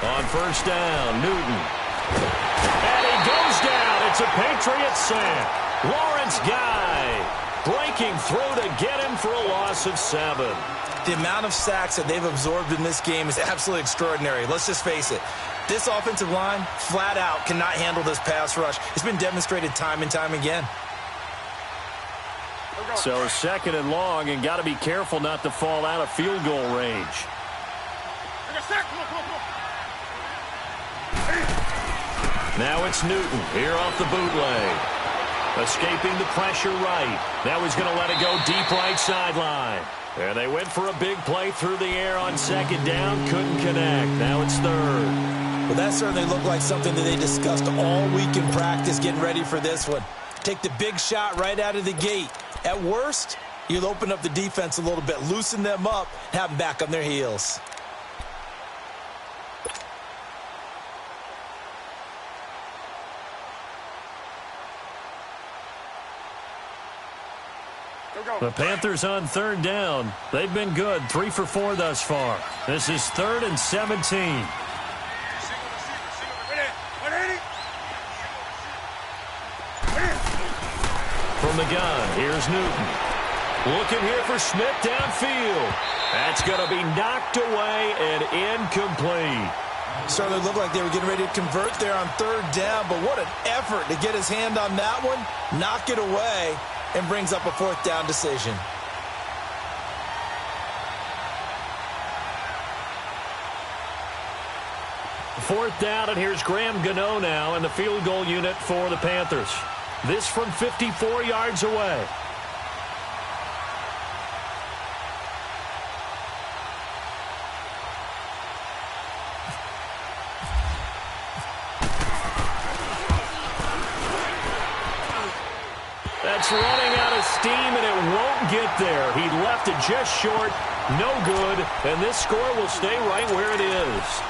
On first down, Newton. And he goes down. It's a Patriot sack. Lawrence Guy breaking through to get him for a loss of 7. The amount of sacks that they've absorbed in this game is absolutely extraordinary. Let's just face it. This offensive line, flat out, cannot handle this pass rush. It's been demonstrated time and time again. So 2nd and long, and got to be careful not to fall out of field goal range. Now it's Newton here off the bootleg. Escaping the pressure right. Now he's going to let it go deep right sideline. And they went for a big play through the air on 2nd down. Couldn't connect. Now it's 3rd. Well, that certainly looked like something that they discussed all week in practice getting ready for this one. Take the big shot right out of the gate. At worst, you'll open up the defense a little bit, loosen them up, have them back on their heels. The Panthers on 3rd down. They've been good, 3 for 4 thus far. This is 3rd and 17. From the gun, here's Newton. Looking here for Smith downfield. That's going to be knocked away and incomplete. Certainly looked like they were getting ready to convert there on 3rd down, but what an effort to get his hand on that one, knock it away, and brings up a 4th down decision. Fourth down, and here's Graham Gano now in the field goal unit for the Panthers. This from 54 yards away. That's running out of steam, and it won't get there. He left it just short, no good, and this score will stay right where it is.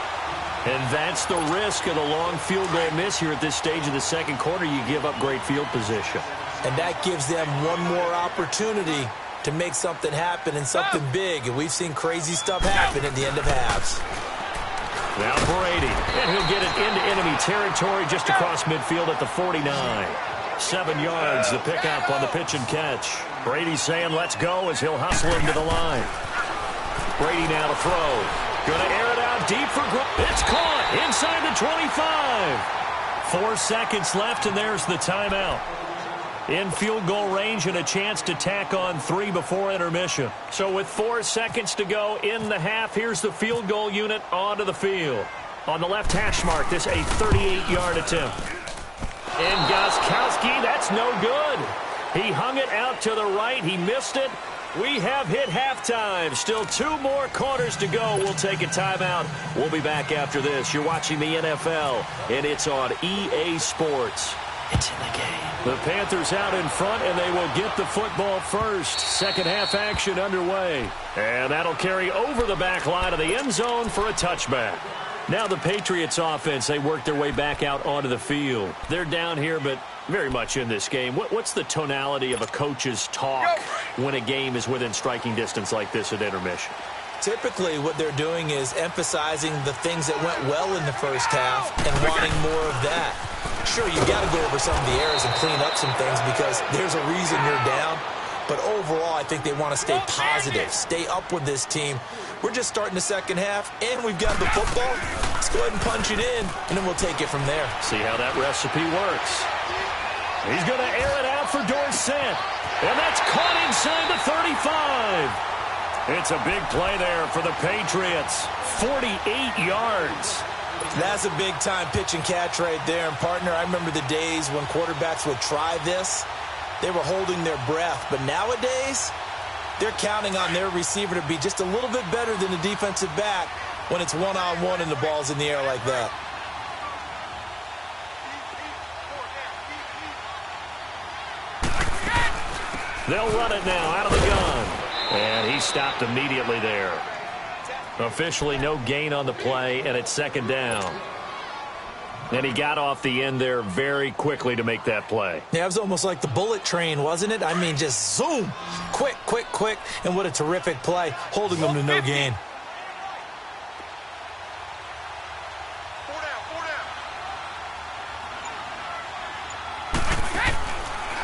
And that's the risk of the long field goal miss here at this stage of the second quarter. You give up great field position. And that gives them one more opportunity to make something happen and something big. And we've seen crazy stuff happen at the end of halves. Now Brady, and he'll get it into enemy territory just across midfield at the 49. 7 yards, the pickup on the pitch and catch. Brady saying let's go as he'll hustle him to the line. Brady now to throw. Going to air it out deep for Gronk. It's caught inside the 25. 4 seconds left, and there's the timeout. In field goal range and a chance to tack on 3 before intermission. So with 4 seconds to go in the half, here's the field goal unit onto the field. On the left hash mark, this a 38-yard attempt. And Gostkowski, that's no good. He hung it out to the right. He missed it. We have hit halftime. Still 2 more quarters to go. We'll take a timeout. We'll be back after this. You're watching the NFL, and it's on EA Sports. It's in the game. The Panthers out in front, and they will get the football first. Second half action underway. And that'll carry over the back line of the end zone for a touchback. Now the Patriots offense, they work their way back out onto the field. They're down here, but very much in this game. What's the tonality of a coach's talk when a game is within striking distance like this at intermission? Typically, what they're doing is emphasizing the things that went well in the first half and wanting more of that. Sure, you got to go over some of the errors and clean up some things because there's a reason you're down. But overall, I think they want to stay positive, stay up with this team. We're just starting the second half, and we've got the football. Let's go ahead and punch it in, and then we'll take it from there. See how that recipe works. He's going to air it out for Dorsett, and that's caught inside the 35. It's a big play there for the Patriots. 48 yards. That's a big-time pitch and catch right there. And, partner, I remember the days when quarterbacks would try this. They were holding their breath. But nowadays, they're counting on their receiver to be just a little bit better than the defensive back when it's one-on-one and the ball's in the air like that. They'll run it now out of the gun. And he stopped immediately there. Officially no gain on the play, and it's second down. And he got off the end there very quickly to make that play. Yeah, it was almost like the bullet train, wasn't it? I mean, just zoom. Quick, quick, quick. And what a terrific play, holding them to no gain.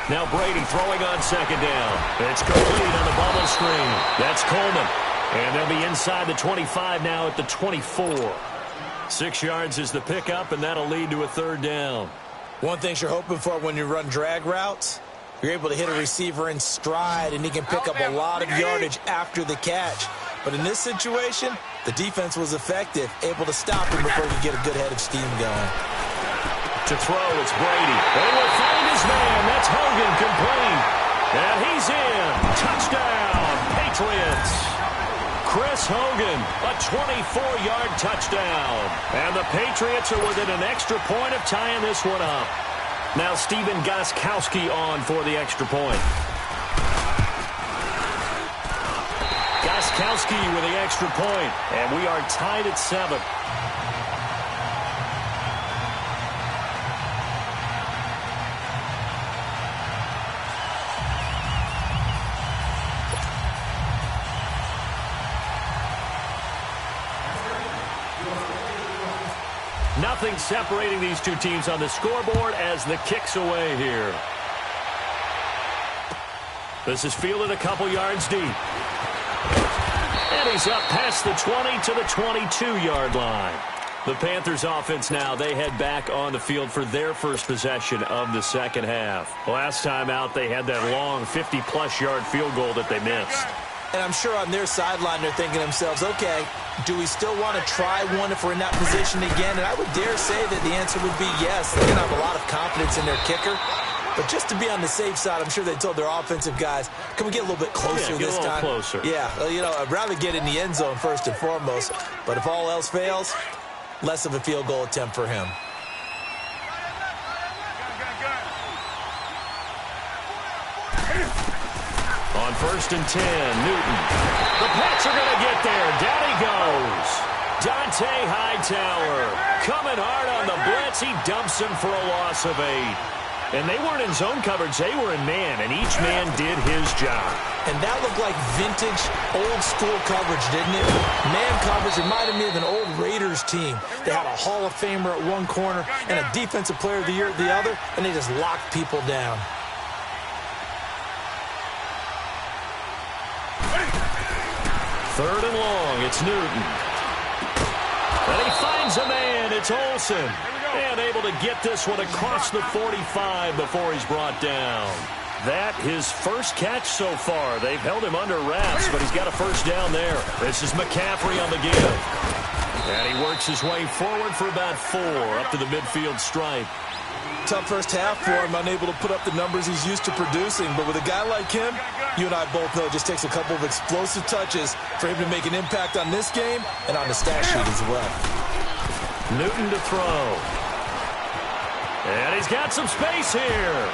Now Brady throwing on second down. It's complete on the bubble screen. That's Coleman. And they'll be inside the 25 now at the 24. 6 yards is the pickup, and that'll lead to a third down. One thing you're hoping for when you run drag routes, you're able to hit a receiver in stride, and he can pick up a lot of yardage after the catch. But in this situation, the defense was effective, able to stop him before he could get a good head of steam going. To throw, it's Brady. They will find his man. That's Hogan, complete. And he's in. Touchdown, Patriots. Chris Hogan, a 24-yard touchdown. And the Patriots are within an extra point of tying this one up. Now Steven Gostkowski on for the extra point. Gostkowski with the extra point, and we are tied at 7. Nothing separating these two teams on the scoreboard as the kick's away here. This is fielded a couple yards deep. And he's up past the 20 to the 22-yard line. The Panthers offense now, they head back on the field for their first possession of the second half. Last time out, they had that long 50-plus yard field goal that they missed. And I'm sure on their sideline they're thinking to themselves, okay, do we still want to try one if we're in that position again? And I would dare say that the answer would be yes. They're going to have a lot of confidence in their kicker. But just to be on the safe side, I'm sure they told their offensive guys, can we get a little bit closer this time? Closer. Yeah, you know, I'd rather get in the end zone first and foremost. But if all else fails, less of a field goal attempt for him. On 1st and 10, Newton. The Pats are going to get there. Down he goes. Dante Hightower coming hard on the blitz. He dumps him for a loss of 8. And they weren't in zone coverage. They were in man, and each man did his job. And that looked like vintage, old-school coverage, didn't it? Man coverage reminded me of an old Raiders team. They had a Hall of Famer at one corner and a Defensive Player of the Year at the other, and they just locked people down. Third and long, it's Newton. And he finds a man, it's Olsen. And able to get this one across the 45 before he's brought down. That his first catch so far. They've held him under wraps, but he's got a first down there. This is McCaffrey on the give. And he works his way forward for about 4 up to the midfield stripe. Tough first half for him, unable to put up the numbers he's used to producing. But with a guy like him, you and I both know it just takes a couple of explosive touches for him to make an impact on this game and on the stat sheet as well. Newton to throw. And he's got some space here.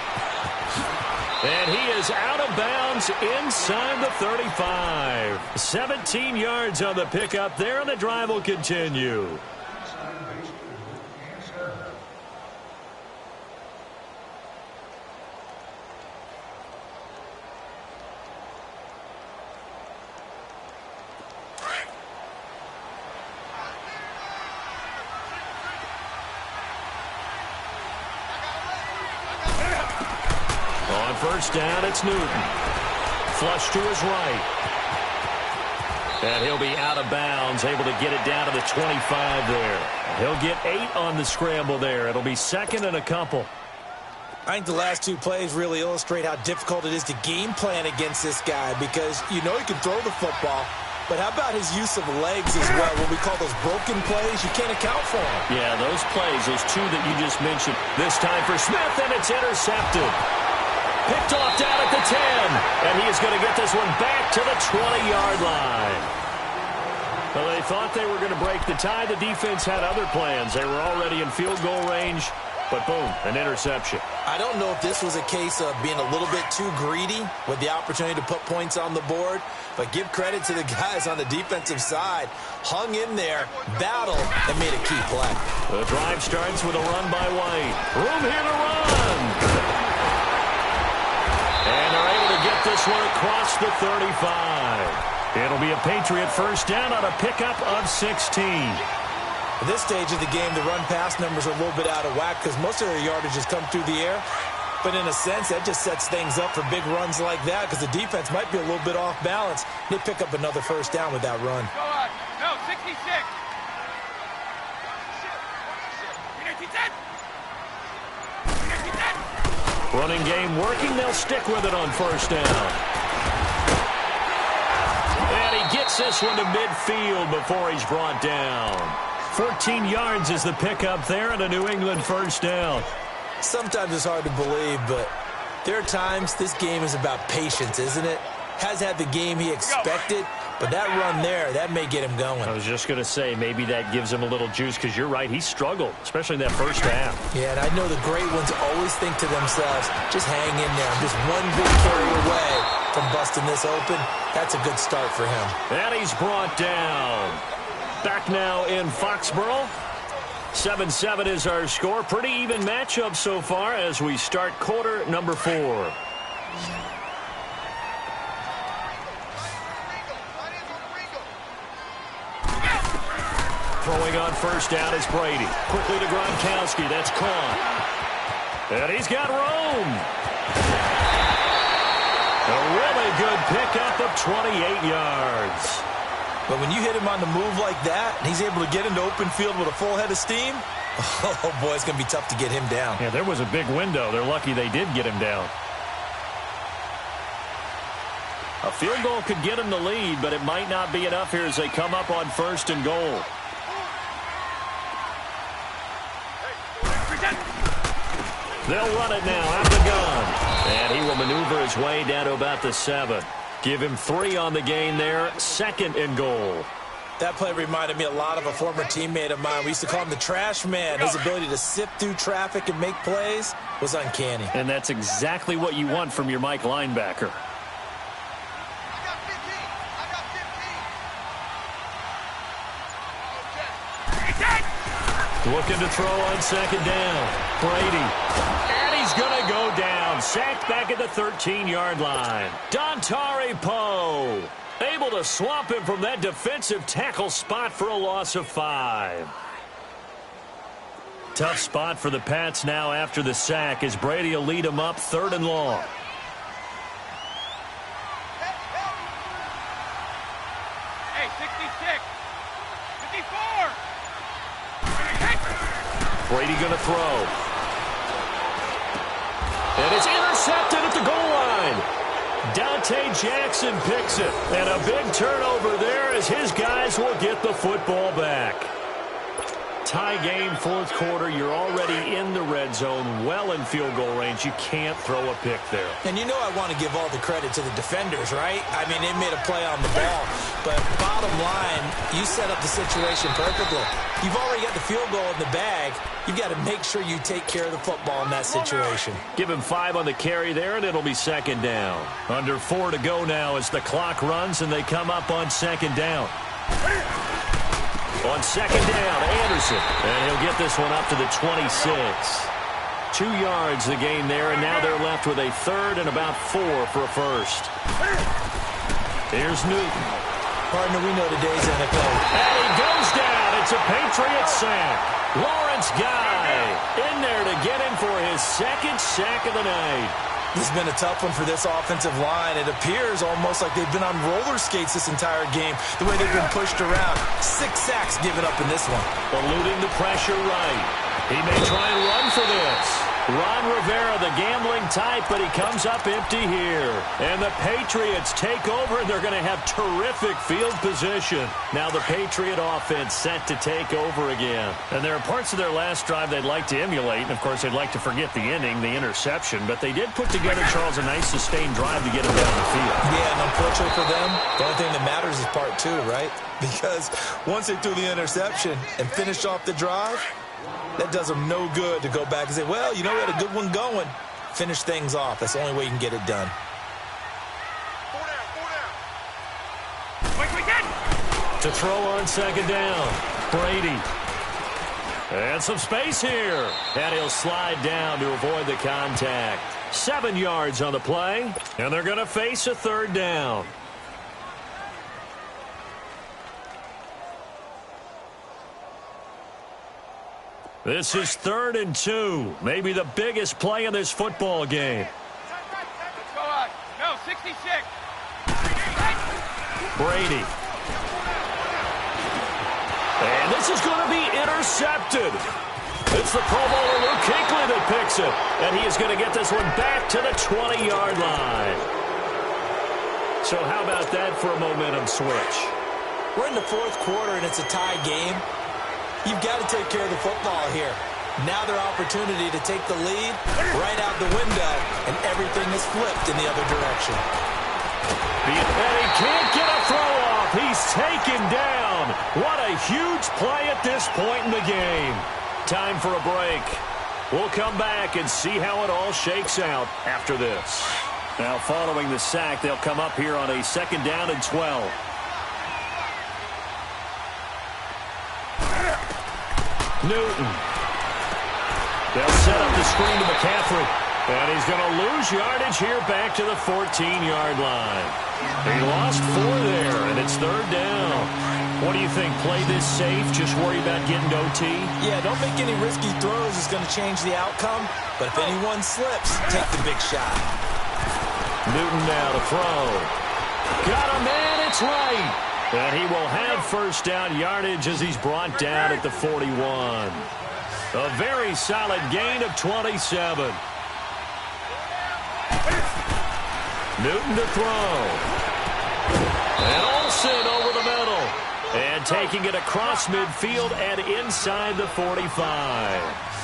And he is out of bounds inside the 35. 17 yards on the pickup there, and the drive will continue. First down, it's Newton. Flush to his right. And he'll be out of bounds, able to get it down to the 25 there. He'll get 8 on the scramble there. It'll be second and a couple. I think the last 2 plays really illustrate how difficult it is to game plan against this guy because you know he can throw the football, but how about his use of legs as well? What we call those broken plays, you can't account for them. Yeah, those plays, those 2 that you just mentioned. This time for Smith, and it's intercepted. Picked off down at the 10, and he is going to get this one back to the 20-yard line. Well, they thought they were going to break the tie. The defense had other plans. They were already in field goal range, but boom, an interception. I don't know if this was a case of being a little bit too greedy with the opportunity to put points on the board, but give credit to the guys on the defensive side. Hung in there, battled, and made a key play. The drive starts with a run by White. Room here to run. And they're able to get this one across the 35. It'll be a Patriot first down on a pickup of 16. At this stage of the game, the run-pass numbers are a little bit out of whack because most of their yardage has come through the air. But in a sense, that just sets things up for big runs like that because the defense might be a little bit off balance. They pick up another first down with that run. No, 66. Running game working. They'll stick with it on first down. And he gets this one to midfield before he's brought down. 14 yards is the pickup there and a New England first down. Sometimes it's hard to believe, but there are times this game is about patience, isn't it? Has had the game he expected, but that run there, that may get him going. I was just going to say, maybe that gives him a little juice because you're right, he struggled, especially in that first half. Yeah, and I know the great ones always think to themselves, just hang in there. I'm just one big carry away from busting this open. That's a good start for him. And he's brought down. Back now in Foxborough. 7-7 is our score. Pretty even matchup so far as we start quarter number 4. Throwing on first down is Brady. Quickly to Gronkowski. That's caught. And he's got room. A really good pickup of 28 yards. But when you hit him on the move like that, and he's able to get into open field with a full head of steam, oh, boy, it's going to be tough to get him down. Yeah, there was a big window. They're lucky they did get him down. A field goal could get him the lead, but it might not be enough here as they come up on first and goal. They'll run it now out the gun. And he will maneuver his way down to about the 7. Give him 3 on the gain there. Second and goal. That play reminded me a lot of a former teammate of mine. We used to call him the trash man. His ability to sift through traffic and make plays was uncanny. And that's exactly what you want from your Mike linebacker. Looking to throw on second down. Brady. And he's going to go down. Sacked back at the 13-yard line. Dontari Poe able to swamp him from that defensive tackle spot for a loss of 5. Tough spot for the Pats now after the sack as Brady will lead them up 3rd and long. Hey, 66. 54. Brady going to throw. And it's intercepted at the goal line. Dante Jackson picks it. And a big turnover there as his guys will get the football back. Tie game, 4th quarter. You're already in the red zone, well in field goal range. You can't throw a pick there. And you know I want to give all the credit to the defenders, right? I mean, they made a play on the ball. But bottom line, you set up the situation perfectly. You've already got the field goal in the bag. You've got to make sure you take care of the football in that situation. Give him 5 on the carry there, and it'll be second down. Under 4 to go now as the clock runs, and they come up on second down. On second down, Anderson. And he'll get this one up to the 26. 2 yards the gain there, and now they're left with a 3rd and about 4 for a first. Here's Newton. Partner, we know today's NFL. And he goes down. It's a Patriot sack. Lawrence Guy in there to get him for his 2nd sack of the night. This has been a tough one for this offensive line. It appears almost like they've been on roller skates this entire game, the way they've been pushed around. 6 sacks given up in this one. Eluding the pressure right. He may try and run for this. Ron Rivera, the gambling type, but he comes up empty here. And the Patriots take over, and they're going to have terrific field position. Now the Patriot offense set to take over again. And there are parts of their last drive they'd like to emulate. And, of course, they'd like to forget the ending, the interception. But they did put together, Charles, a nice sustained drive to get them down the field. Yeah, and unfortunately for them, the only thing that matters is part 2, right? Because once they threw the interception and finished off the drive, that does them no good to go back and say, well, you know, we had a good one going. Finish things off. That's the only way you can get it done. 4 down. To throw on second down, Brady. And some space here. And he'll slide down to avoid the contact. 7 yards on the play. And they're going to face a 3rd down. This is 3rd and 2. Maybe the biggest play in this football game. Let's go on. No, 66. Brady. And this is going to be intercepted. It's the Pro Bowler Luke Kuechly that picks it. And he is going to get this one back to the 20-yard line. So how about that for a momentum switch? We're in the 4th quarter, and it's a tie game. You've got to take care of the football here. Now their opportunity to take the lead right out the window, and everything is flipped in the other direction. And he can't get a throw off. He's taken down. What a huge play at this point in the game. Time for a break. We'll come back and see how it all shakes out after this. Now, following the sack, they'll come up here on a 2nd down and 12. Newton. They'll set up the screen to McCaffrey. And he's going to lose yardage here back to the 14-yard line. He lost 4 there, and it's 3rd down. What do you think? Play this safe? Just worry about getting OT? Yeah, don't make any risky throws. It's going to change the outcome. But if anyone slips, take the big shot. Newton now to throw. Got a man, it's right. And he will have 1st down yardage as he's brought down at the 41. A very solid gain of 27. Newton to throw. And Olsen over the middle. And taking it across midfield and inside the 45.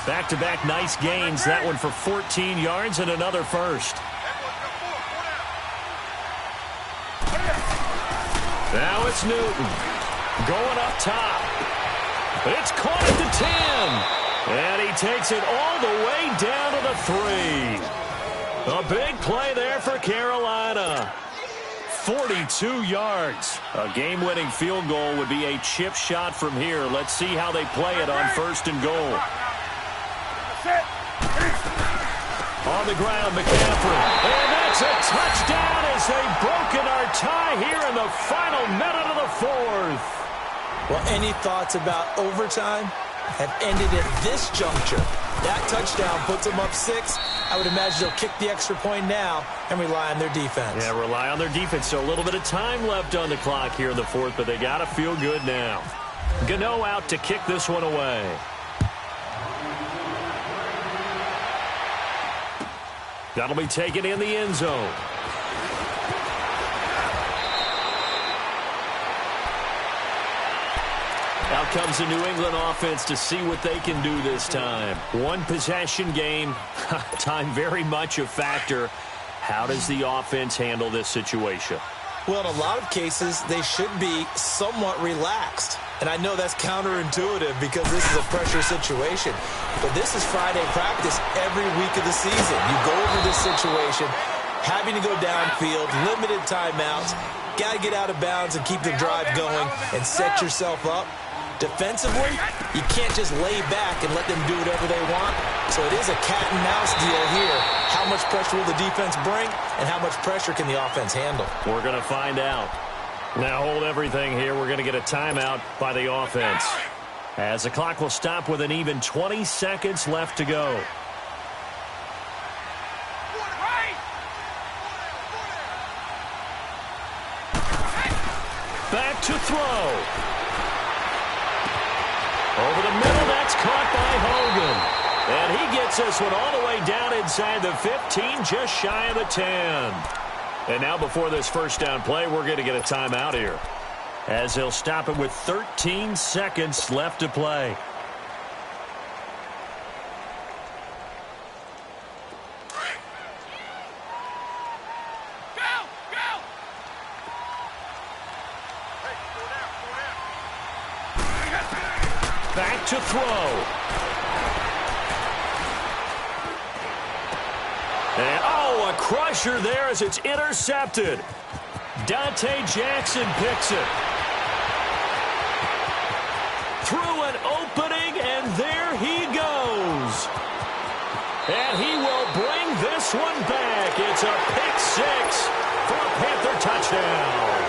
Back-to-back nice gains. That one for 14 yards and another 1st. Now it's Newton. Going up top. It's caught at the 10. And he takes it all the way down to the 3. A big play there for Carolina. 42 yards. A game-winning field goal would be a chip shot from here. Let's see how they play it on 1st and goal. On the ground, McCaffrey. And that's a touchdown as they've broken our tie here in the final minute of the 4th. Well, any thoughts about overtime have ended at this juncture. That touchdown puts them up 6. I would imagine they'll kick the extra point now and rely on their defense. Yeah, rely on their defense. So a little bit of time left on the clock here in the 4th, but they got to feel good now. Gano out to kick this one away. That'll be taken in the end zone. Out comes the New England offense to see what they can do this time. One possession game. Time very much a factor. How does the offense handle this situation? Well, in a lot of cases, they should be somewhat relaxed. And I know that's counterintuitive because this is a pressure situation. But this is Friday practice every week of the season. You go over this situation, having to go downfield, limited timeouts, got to get out of bounds and keep the drive going and set yourself up. Defensively, you can't just lay back and let them do whatever they want. So it is a cat-and-mouse deal here. How much pressure will the defense bring, and how much pressure can the offense handle? We're going to find out. Now hold everything here. We're going to get a timeout by the offense. As the clock will stop with an even 20 seconds left to go. Back to throw. Over the middle, that's caught by Hogan. And he gets this one all the way down inside the 15, just shy of the 10. And now before this 1st down play, we're going to get a timeout here, as they'll stop it with 13 seconds left to play. Back to throw. And, a crusher there as it's intercepted. Dante Jackson picks it. Through an opening, and there he goes. And he will bring this one back. It's a pick 6 for a Panther touchdown.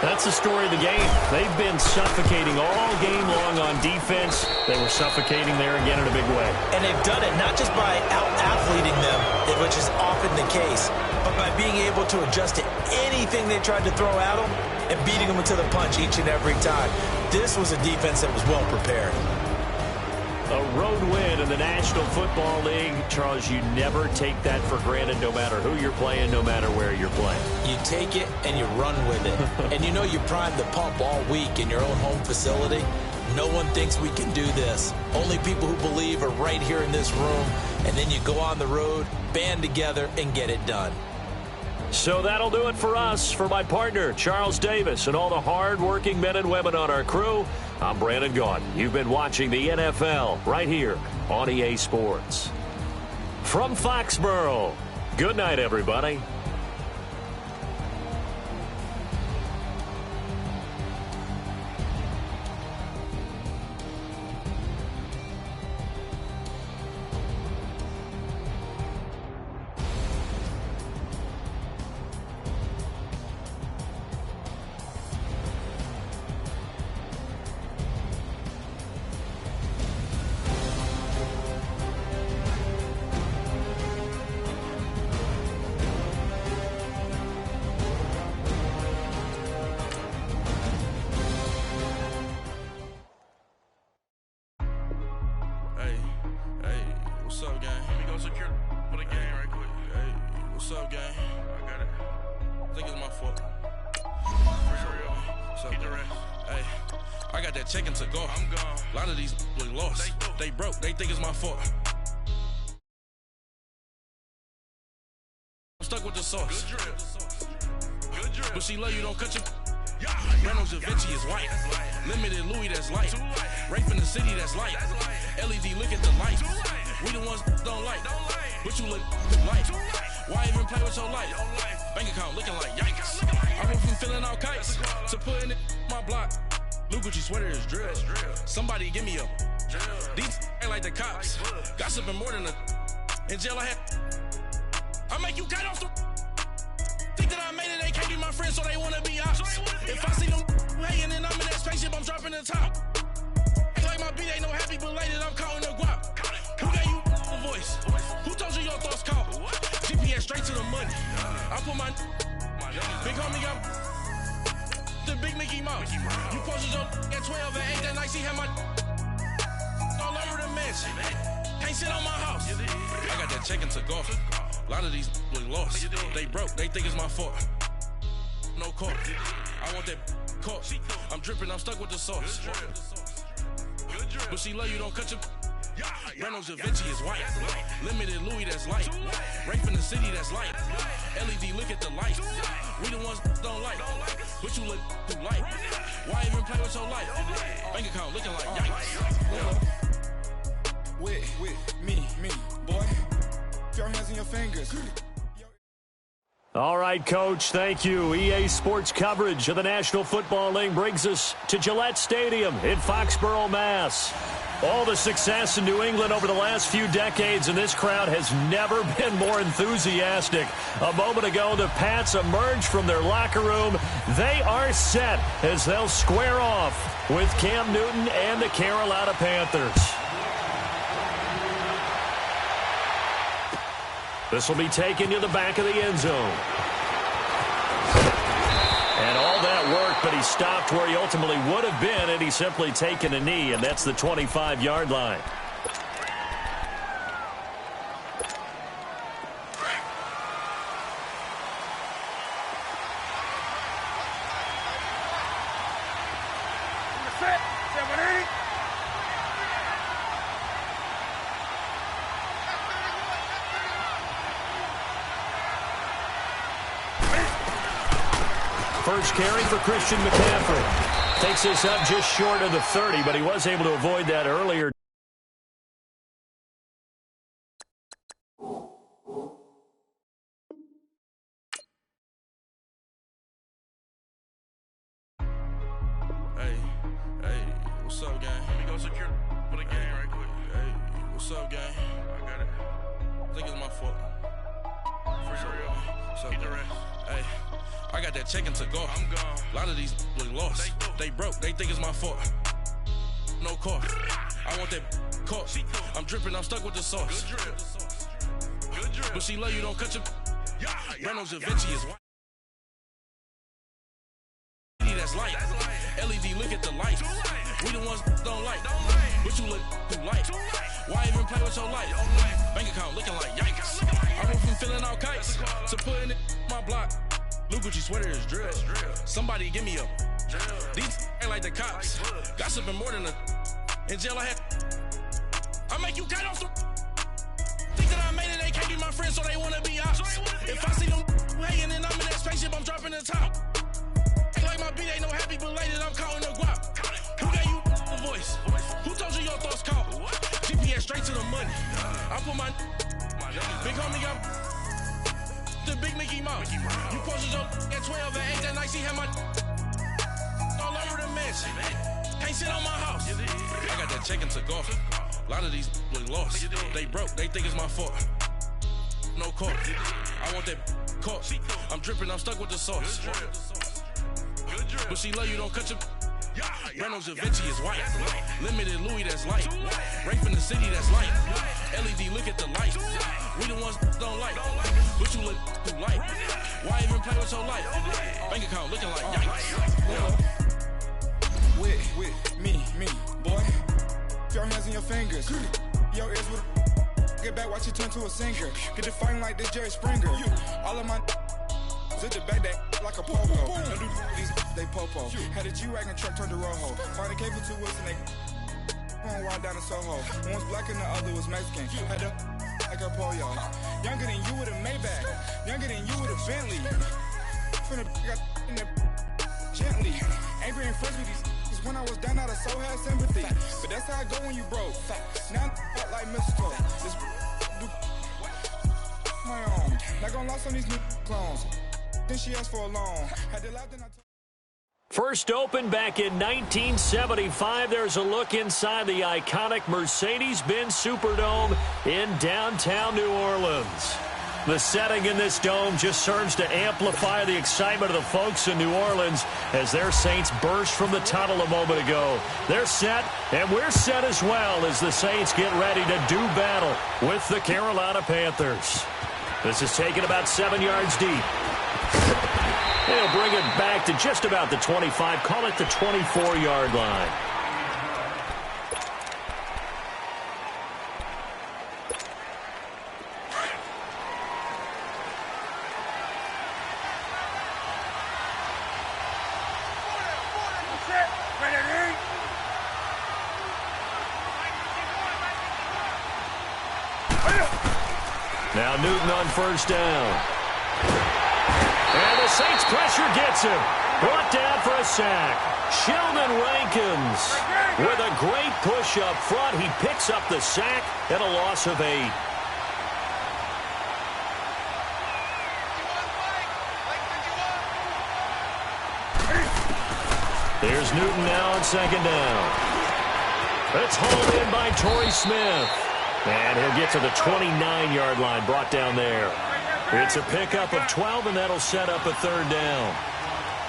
That's the story of the game. They've been suffocating all game long on defense. They were suffocating there again in a big way. And they've done it not just by out-athleting them, which is often the case, but by being able to adjust to anything they tried to throw at them and beating them to the punch each and every time. This was a defense that was well prepared. A road win in the National Football League. Charles, you never take that for granted no matter who you're playing, no matter where you're playing. You take it and you run with it. And you know you primed the pump all week in your own home facility. No one thinks we can do this. Only people who believe are right here in this room. And then you go on the road, band together, and get it done. So that'll do it for us. For my partner, Charles Davis, and all the hard-working men and women on our crew, I'm Brandon Gaudin. You've been watching the NFL right here on EA Sports. From Foxborough, good night, everybody. What's up, gang? Let me go secure for the game right quick. Hey, what's up, gang? I got it. I think it's my fault. What's up, gang? Hey, I got that chicken to go. I'm gone. A lot of these look lost. They broke. They think it's my fault. I'm stuck with the sauce. Good drip. Good drip. But she love you, don't cut your... Reynolds Da Vinci is white. Limited Louis, that's light. Rape in the city, that's light. LED, look at the light. We the ones don't like. But you look light. Why even play with your life? Bank account looking like yikes. I went from filling out kites to putting it in my block. New Gucci sweater is drill. Somebody give me a these ain't like the cops. Gossiping more than a in jail I had. I make you cut off the think that I made it, they can't be my friends, so they wanna be ops. If I see them hating and I'm in that spaceship, I'm dropping the top. Act like my beat ain't no happy belated, I'm counting the guap. Who gave you a voice? Who told you your thoughts count? GPS straight to the money. I put my big homie got the big Mickey Mouse. You posted your at 12 and 8 that night, she had my all over the mansion. Can't sit on my house. I got that check-in to golf. A lot of these look lost. They broke, they think it's my fault. No call. I want that caught. I'm dripping, I'm stuck with the sauce. But she love you, don't cut your... Reynolds Da Vinci is white. Limited Louis, that's light. Rape in the city, that's light. LED, look at the light. We the ones don't like. But you look too light. Why even play with your life? Bank account looking like yikes. With me, boy. Your hands in your fingers. All right, Coach, thank you. EA Sports coverage of the National Football League brings us to Gillette Stadium in Foxborough, Mass. All the success in New England over the last few decades, and this crowd has never been more enthusiastic. A moment ago, the Pats emerged from their locker room. They are set as they'll square off with Cam Newton and the Carolina Panthers. This will be taken to the back of the end zone. And all that work, but he stopped where he ultimately would have been had he simply taken a knee, and that's the 25-yard line. First carry for Christian McCaffrey. Takes this up just short of the 30, but he was able to avoid that earlier. Hey, what's up, gang? Let me go secure for the game right quick. Hey, what's up, gang? I got it. I think it's my fault. Keep the rest. Hey, I got that chicken to go. I'm gone. A lot of these look lost. They broke. They think it's my fault. No cost. I want that caught. I'm dripping. I'm stuck with the sauce. Good drip. Good drip. But she love you. Don't cut your. Reynolds Da Vinci is white. That's light. LED, look at the light. We the ones don't like. But you look too light. Why even play with your life? Bank account looking like yikes. I went from filling out kites to putting it in my block. Blue Gucci sweater is drill. Somebody give me a. These ain't like the cops. Gossiping more than a. In jail I had. I make you cut off the. Think that I made it, they can't be my friends, so they wanna be ops. If I see them hating and I'm in that spaceship, I'm dropping the top. Like my beat ain't no happy belated, I'm counting the guap. Who gave you the voice? Who told you your thoughts count? GPS straight to the money. I put my big homie got the big Mickey Mouse. You posted your at 12 and 8 that night, she had my all over the mansion. Can't sit on my house. I got that chicken to go. A lot of these look lost. They broke, they think it's my fault. No cost. I want that caught. I'm dripping, I'm stuck with the sauce. But she love you, don't cut your. Reynolds Da Vinci is white. Limited Louis, that's light. Rape in the city, that's light. LED, look at the light. We the ones don't like. But you look too light. Why even play with your life? Bank account looking like yikes. With me, boy. Your hands in your fingers. Your ears with. Get back, watch you turn to a singer. Get the fighting like this Jerry Springer. All of my. Zip the back that like a popo. Don't do these, they popo. Had a G-Wagon truck turned to Rojo. Find a cable 2 wheels and they going wild down in Soho. One was black and the other was Mexican. Had a like a pollo. Younger than you with a Maybach. Younger than you with a Bentley. From the got in the gently. Ain't being friends with these. Cause when I was down, I so had sympathy. But that's how I go when you broke. Now I'm like mistletoe. This do my own. Not gonna lost on these new clones. Then she asked for a loan. Had to laugh, then I First opened back in 1975. There's a look inside the iconic Mercedes-Benz Superdome in downtown New Orleans. The setting in this dome just serves to amplify the excitement of the folks in New Orleans as their Saints burst from the tunnel a moment ago. They're set, and we're set as well as the Saints get ready to do battle with the Carolina Panthers. This is taken about 7 yards deep. They'll bring it back to just about the 25, call it the 24-yard line. Now Newton on first down. And the Saints pressure gets him. Brought down for a sack. Sheldon Rankins with a great push up front. He picks up the sack and a loss of 8. There's Newton now on second down. It's hauled in by Torrey Smith. And he'll get to the 29-yard line, brought down there. It's a pickup of 12, and that'll set up a third down.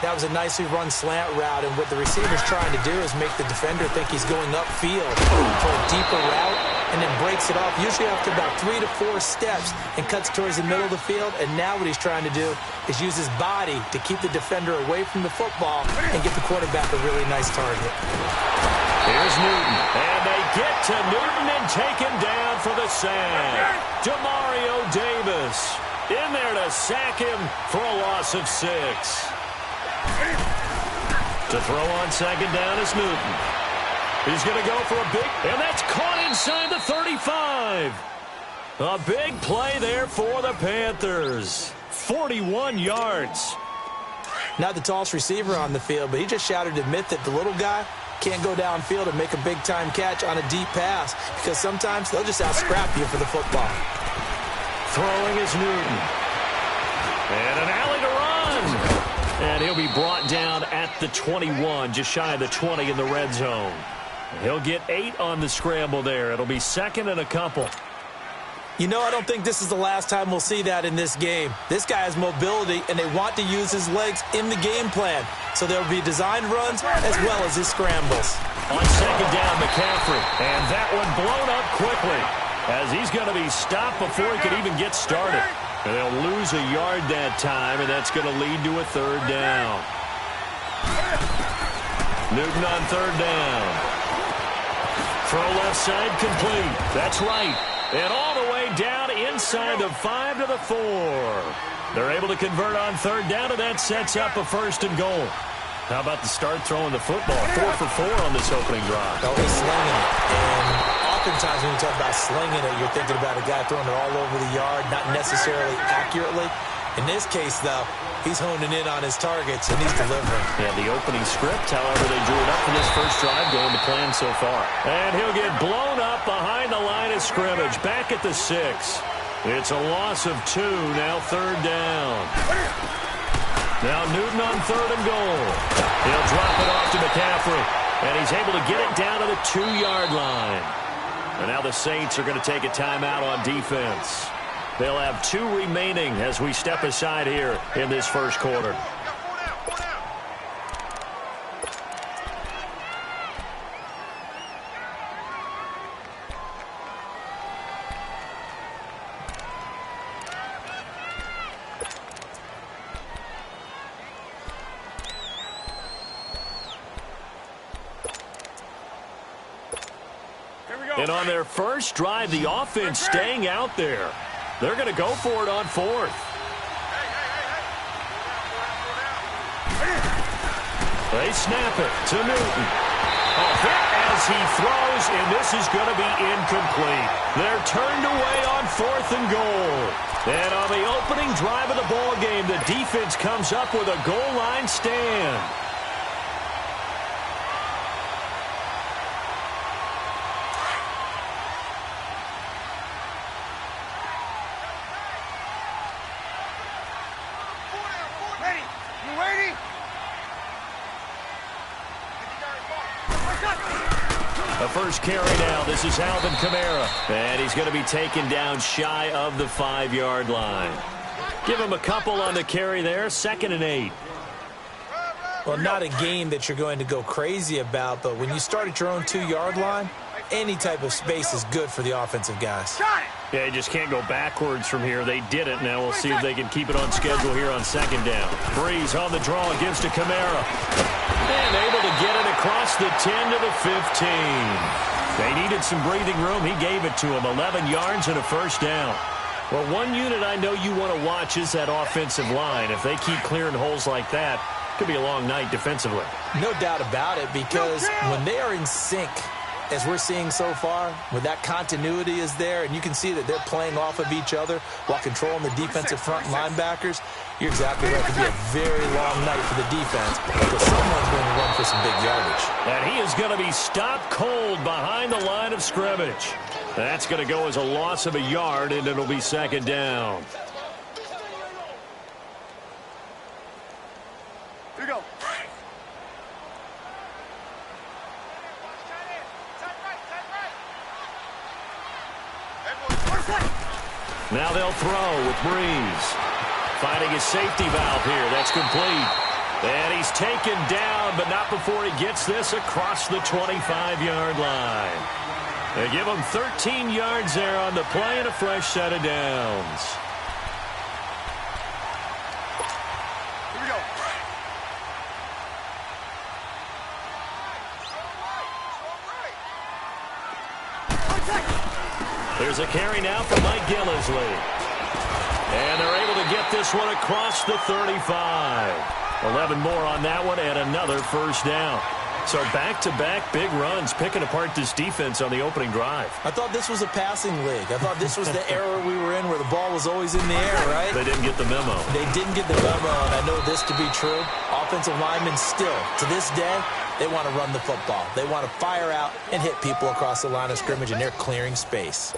That was a nicely run slant route, and what the receiver's trying to do is make the defender think he's going upfield for a deeper route, and then breaks it off, usually after about 3 to 4 steps, and cuts towards the middle of the field. And now what he's trying to do is use his body to keep the defender away from the football and get the quarterback a really nice target. Here's Newton, and they get to Newton and take him down for the sack. Demario Davis in there to sack him for a loss of 6. To throw on second down is Newton. He's going to go for a big, and that's caught inside the 35. A big play there for the Panthers. 41 yards. Not the tallest receiver on the field, but he just shouted to admit that the little guy can't go downfield and make a big-time catch on a deep pass, because sometimes they'll just out-scrap you for the football. Throwing is Newton. And an alley to run. And he'll be brought down at the 21, just shy of the 20 in the red zone. He'll get 8 on the scramble there. It'll be second and a couple. You know, I don't think this is the last time we'll see that in this game. This guy has mobility, and they want to use his legs in the game plan. So there will be designed runs as well as his scrambles. On second down, McCaffrey. And that one blown up quickly as he's going to be stopped before he could even get started. And they'll lose a yard that time, and that's going to lead to a third down. Newton on third down. Throw left side complete. That's right. And all the way down inside the 5 to the 4. They're able to convert on third down, and that sets up a first and goal. How about the start throwing the football? 4 for 4 on this opening drive. Oh, he's slinging it. And oftentimes when you talk about slinging it, you're thinking about a guy throwing it all over the yard, not necessarily accurately. In this case, though, he's honing in on his targets, and he's delivering. Yeah, the opening script, however, they drew it up for this first drive, going to plan so far. And he'll get blown up behind the line of scrimmage, back at the 6. It's a loss of 2, now third down. Now Newton on third and goal. He'll drop it off to McCaffrey, and he's able to get it down to the 2-yard line. And now the Saints are going to take a timeout on defense. They'll have 2 remaining as we step aside here in this first quarter. And on their first drive, the offense staying out there. They're going to go for it on 4th. They snap it to Newton. A hit as he throws, and this is going to be incomplete. They're turned away on 4th and goal. And on the opening drive of the ball game, the defense comes up with a goal line stand. The first carry now. This is Alvin Kamara. And he's going to be taken down shy of the 5-yard line. Give him a couple on the carry there. 2nd and 8. Well, not a game that you're going to go crazy about, but when you start at your own 2-yard line, any type of space is good for the offensive guys. Yeah, you just can't go backwards from here. They did it. Now we'll see if they can keep it on schedule here on 2nd down. Breeze on the draw, gives to Kamara. And able to get it across the 10 to the 15. They needed some breathing room. He gave it to him. 11 yards and a first down. Well, one unit I know you want to watch is that offensive line. If they keep clearing holes like that, it could be a long night defensively. No doubt about it, because when they are in sync, as we're seeing so far, where that continuity is there, and you can see that they're playing off of each other while controlling the defensive front linebackers, you're exactly right. It could be a very long night for the defense, because someone's going to run for some big yardage. And he is going to be stopped cold behind the line of scrimmage. That's going to go as a loss of a yard, and it'll be 2nd down. Here we go. Now they'll throw with Breeze. Finding his safety valve here. That's complete. And he's taken down, but not before he gets this across the 25-yard line. They give him 13 yards there on the play and a fresh set of downs. Here we go. There's a carry now for Mike Gillisley. And they're able to get this one across the 35. 11 more on that one and another first down. So back-to-back big runs, picking apart this defense on the opening drive. I thought this was a passing league. I thought this was the era we were in where the ball was always in the air, right? They didn't get the memo. They didn't get the memo, and I know this to be true. Offensive linemen still, to this day, they want to run the football. They want to fire out and hit people across the line of scrimmage, and they're clearing space.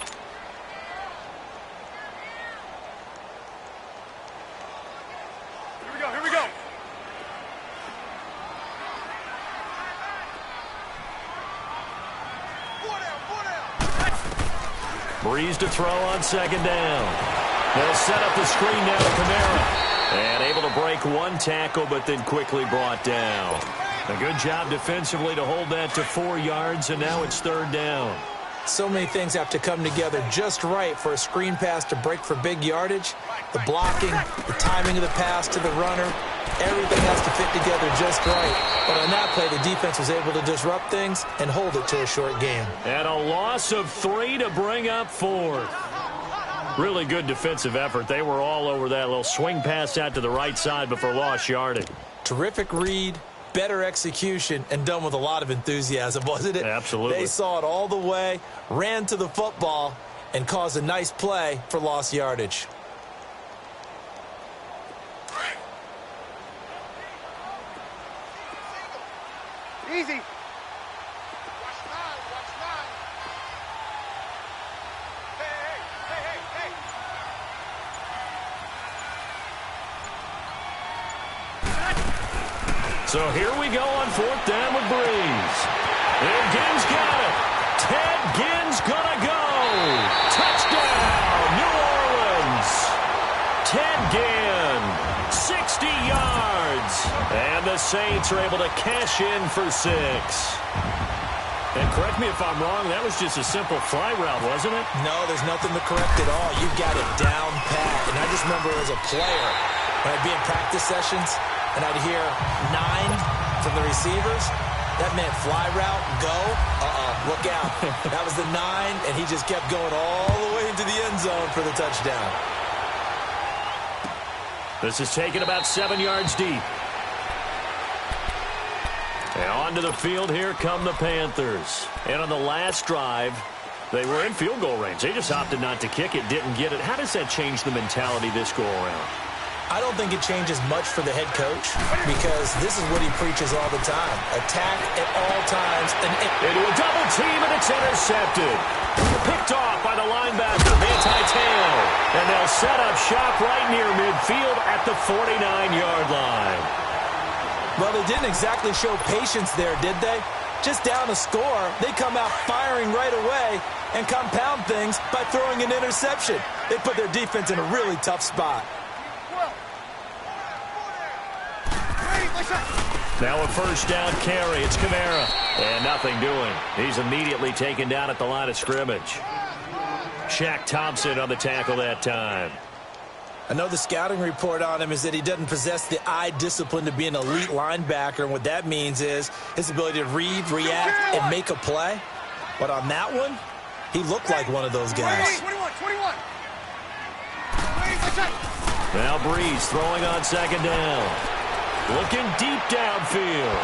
Here we go. Breeze to throw on second down. They'll set up the screen now to Kamara. And able to break one tackle, but then quickly brought down. A good job defensively to hold that to 4 yards, and now it's third down. So many things have to come together just right for a screen pass to break for big yardage. The blocking, the timing of the pass to the runner, everything has to fit together just right. But on that play, the defense was able to disrupt things and hold it to a short game. And a loss of 3 to bring up 4. Really good defensive effort. They were all over that little swing pass out to the right side before lost yardage. Terrific read, better execution, and done with a lot of enthusiasm, wasn't it? Absolutely. They saw it all the way, ran to the football, and caused a nice play for lost yardage. Easy. So here we go on fourth down with Breeze. And Ginn's got it. Ted Ginn's gonna go. Touchdown, New Orleans. Ted Ginn, 60 yards. And the Saints are able to cash in for 6. And correct me if I'm wrong, that was just a simple fly route, wasn't it? No, there's nothing to correct at all. You got it down pat. And I just remember as a player, when I'd be in practice sessions, and I'd hear 9 from the receivers. That meant fly route, go. Look out. That was the 9, and he just kept going all the way into the end zone for the touchdown. This is taken about 7 yards deep. And onto the field, here come the Panthers. And on the last drive, they were in field goal range. They just opted not to kick it, didn't get it. How does that change the mentality this go around? I don't think it changes much for the head coach because this is what he preaches all the time. Attack at all times. And into a double team, and it's intercepted. Picked off by the linebacker, Manti-Te'o. And they'll set up shop right near midfield at the 49-yard line. Well, they didn't exactly show patience there, did they? Just down a score, they come out firing right away and compound things by throwing an interception. They put their defense in a really tough spot. Now a first down carry. It's Kamara. And nothing doing. He's immediately taken down at the line of scrimmage. Shaq Thompson on the tackle that time. I know the scouting report on him is that he doesn't possess the eye discipline to be an elite linebacker. And what that means is his ability to read, react, and make a play. But on that one, he looked like one of those guys. 21. Now Breeze throwing on second down. Looking deep downfield.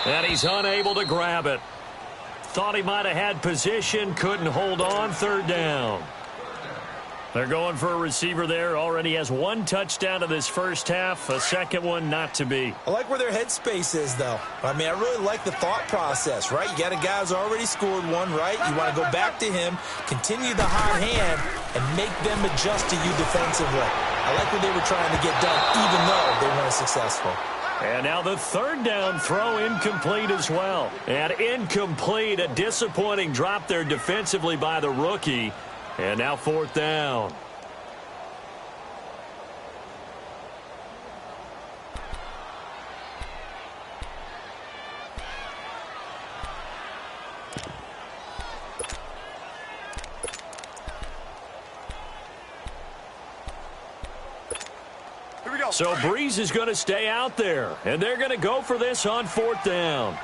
And he's unable to grab it. Thought he might have had position, couldn't hold on, third down. They're going for a receiver there. Already has 1 touchdown in this first half. A second one not to be. I like where their headspace is, though. I mean, I really like the thought process, right? You got a guy who's already scored one, right? You want to go back to him, continue the hot hand, and make them adjust to you defensively. I like what they were trying to get done, even though they weren't successful. And now the third down throw incomplete as well. And incomplete, a disappointing drop there defensively by the rookie. And now fourth down. Here we go. So Breeze is going to stay out there. And they're going to go for this on fourth down.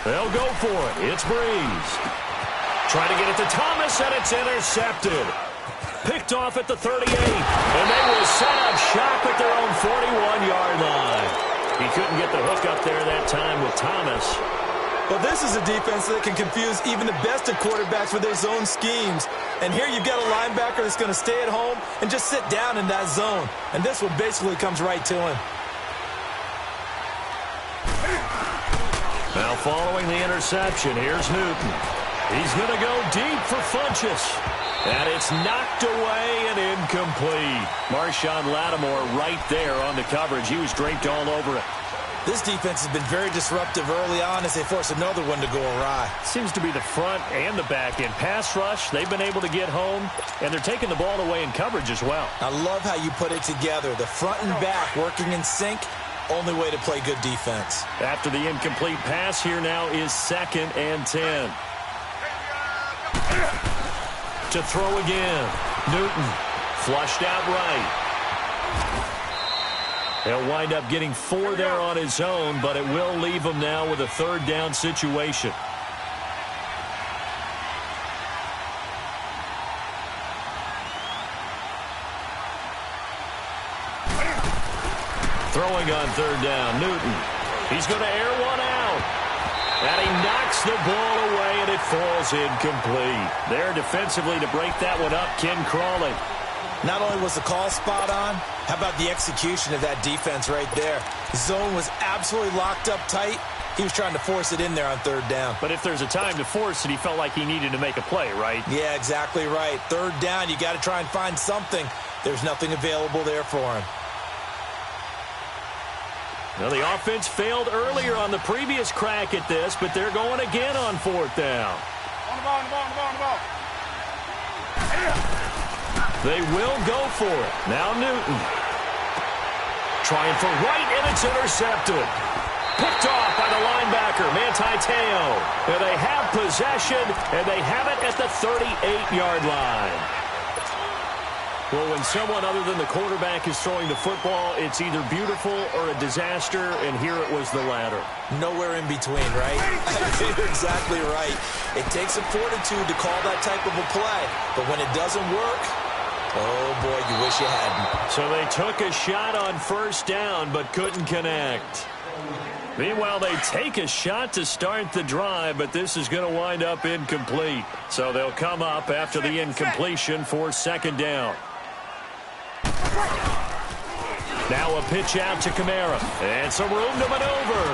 They'll go for it. It's Breeze. Trying to get it to Thomas, and it's intercepted. Picked off at the 38. And they will set up shop at their own 41-yard line. He couldn't get the hook up there that time with Thomas. Well, this is a defense that can confuse even the best of quarterbacks with their zone schemes. And here you've got a linebacker that's going to stay at home and just sit down in that zone. And this one basically comes right to him. Now following the interception, here's Newton. He's going to go deep for Funchess. And it's knocked away and incomplete. Marshawn Lattimore right there on the coverage. He was draped all over it. This defense has been very disruptive early on as they force another one to go awry. Seems to be the front and the back end. Pass rush, they've been able to get home, and they're taking the ball away in coverage as well. I love how you put it together. The front and back working in sync, only way to play good defense. After the incomplete pass, here now is 2nd and 10. To throw again. Newton flushed out right. He'll wind up getting 4 there on his own, but it will leave him now with a 3rd down situation. Throwing on 3rd down, Newton. He's going to air one out. And he knocks the ball away, and it falls incomplete. There defensively to break that one up, Ken Crawley. Not only was the call spot on, how about the execution of that defense right there? The zone was absolutely locked up tight. He was trying to force it in there on 3rd down. But if there's a time to force it, he felt like he needed to make a play, right? Yeah, exactly right. 3rd down, you got to try and find something. There's nothing available there for him. Well, the offense failed earlier on the previous crack at this, but they're going again on 4th down. On the ball, on the ball, on the ball, on the ball. They will go for it. Now Newton. Trying for right, and it's intercepted. Picked off by the linebacker, Manti Te'o. And they have possession, and they have it at the 38-yard line. Well, when someone other than the quarterback is throwing the football, it's either beautiful or a disaster, and here it was the latter. Nowhere in between, right? You're exactly right. It takes some fortitude to call that type of a play, but when it doesn't work, oh, boy, you wish you hadn't. So they took a shot on 1st down, but couldn't connect. Meanwhile, they take a shot to start the drive, but this is going to wind up incomplete. So they'll come up after the incompletion for 2nd down. Now a pitch out to Kamara. And some room to maneuver.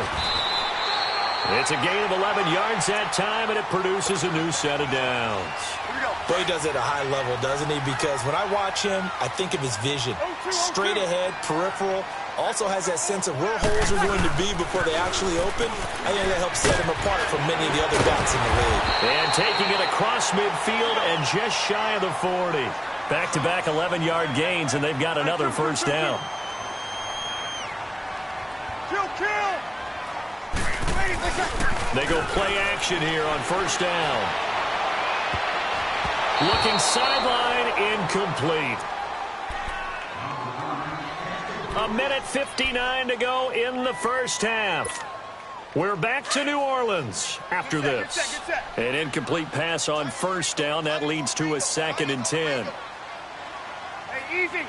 It's a gain of 11 yards that time, and it produces a new set of downs. Boy, he does it at a high level, doesn't he? Because when I watch him, I think of his vision. Straight ahead, peripheral. Also has that sense of where holes are going to be before they actually open. I think that helps set him apart from many of the other backs in the league. And taking it across midfield and just shy of the 40. Back-to-back 11-yard gains, and they've got another 1st down. Kill! They go play action here on 1st down. Looking sideline, incomplete. 1:59 to go in the 1st half. We're back to New Orleans after this. An incomplete pass on 1st down. That leads to a 2nd and 10. Hey, easy.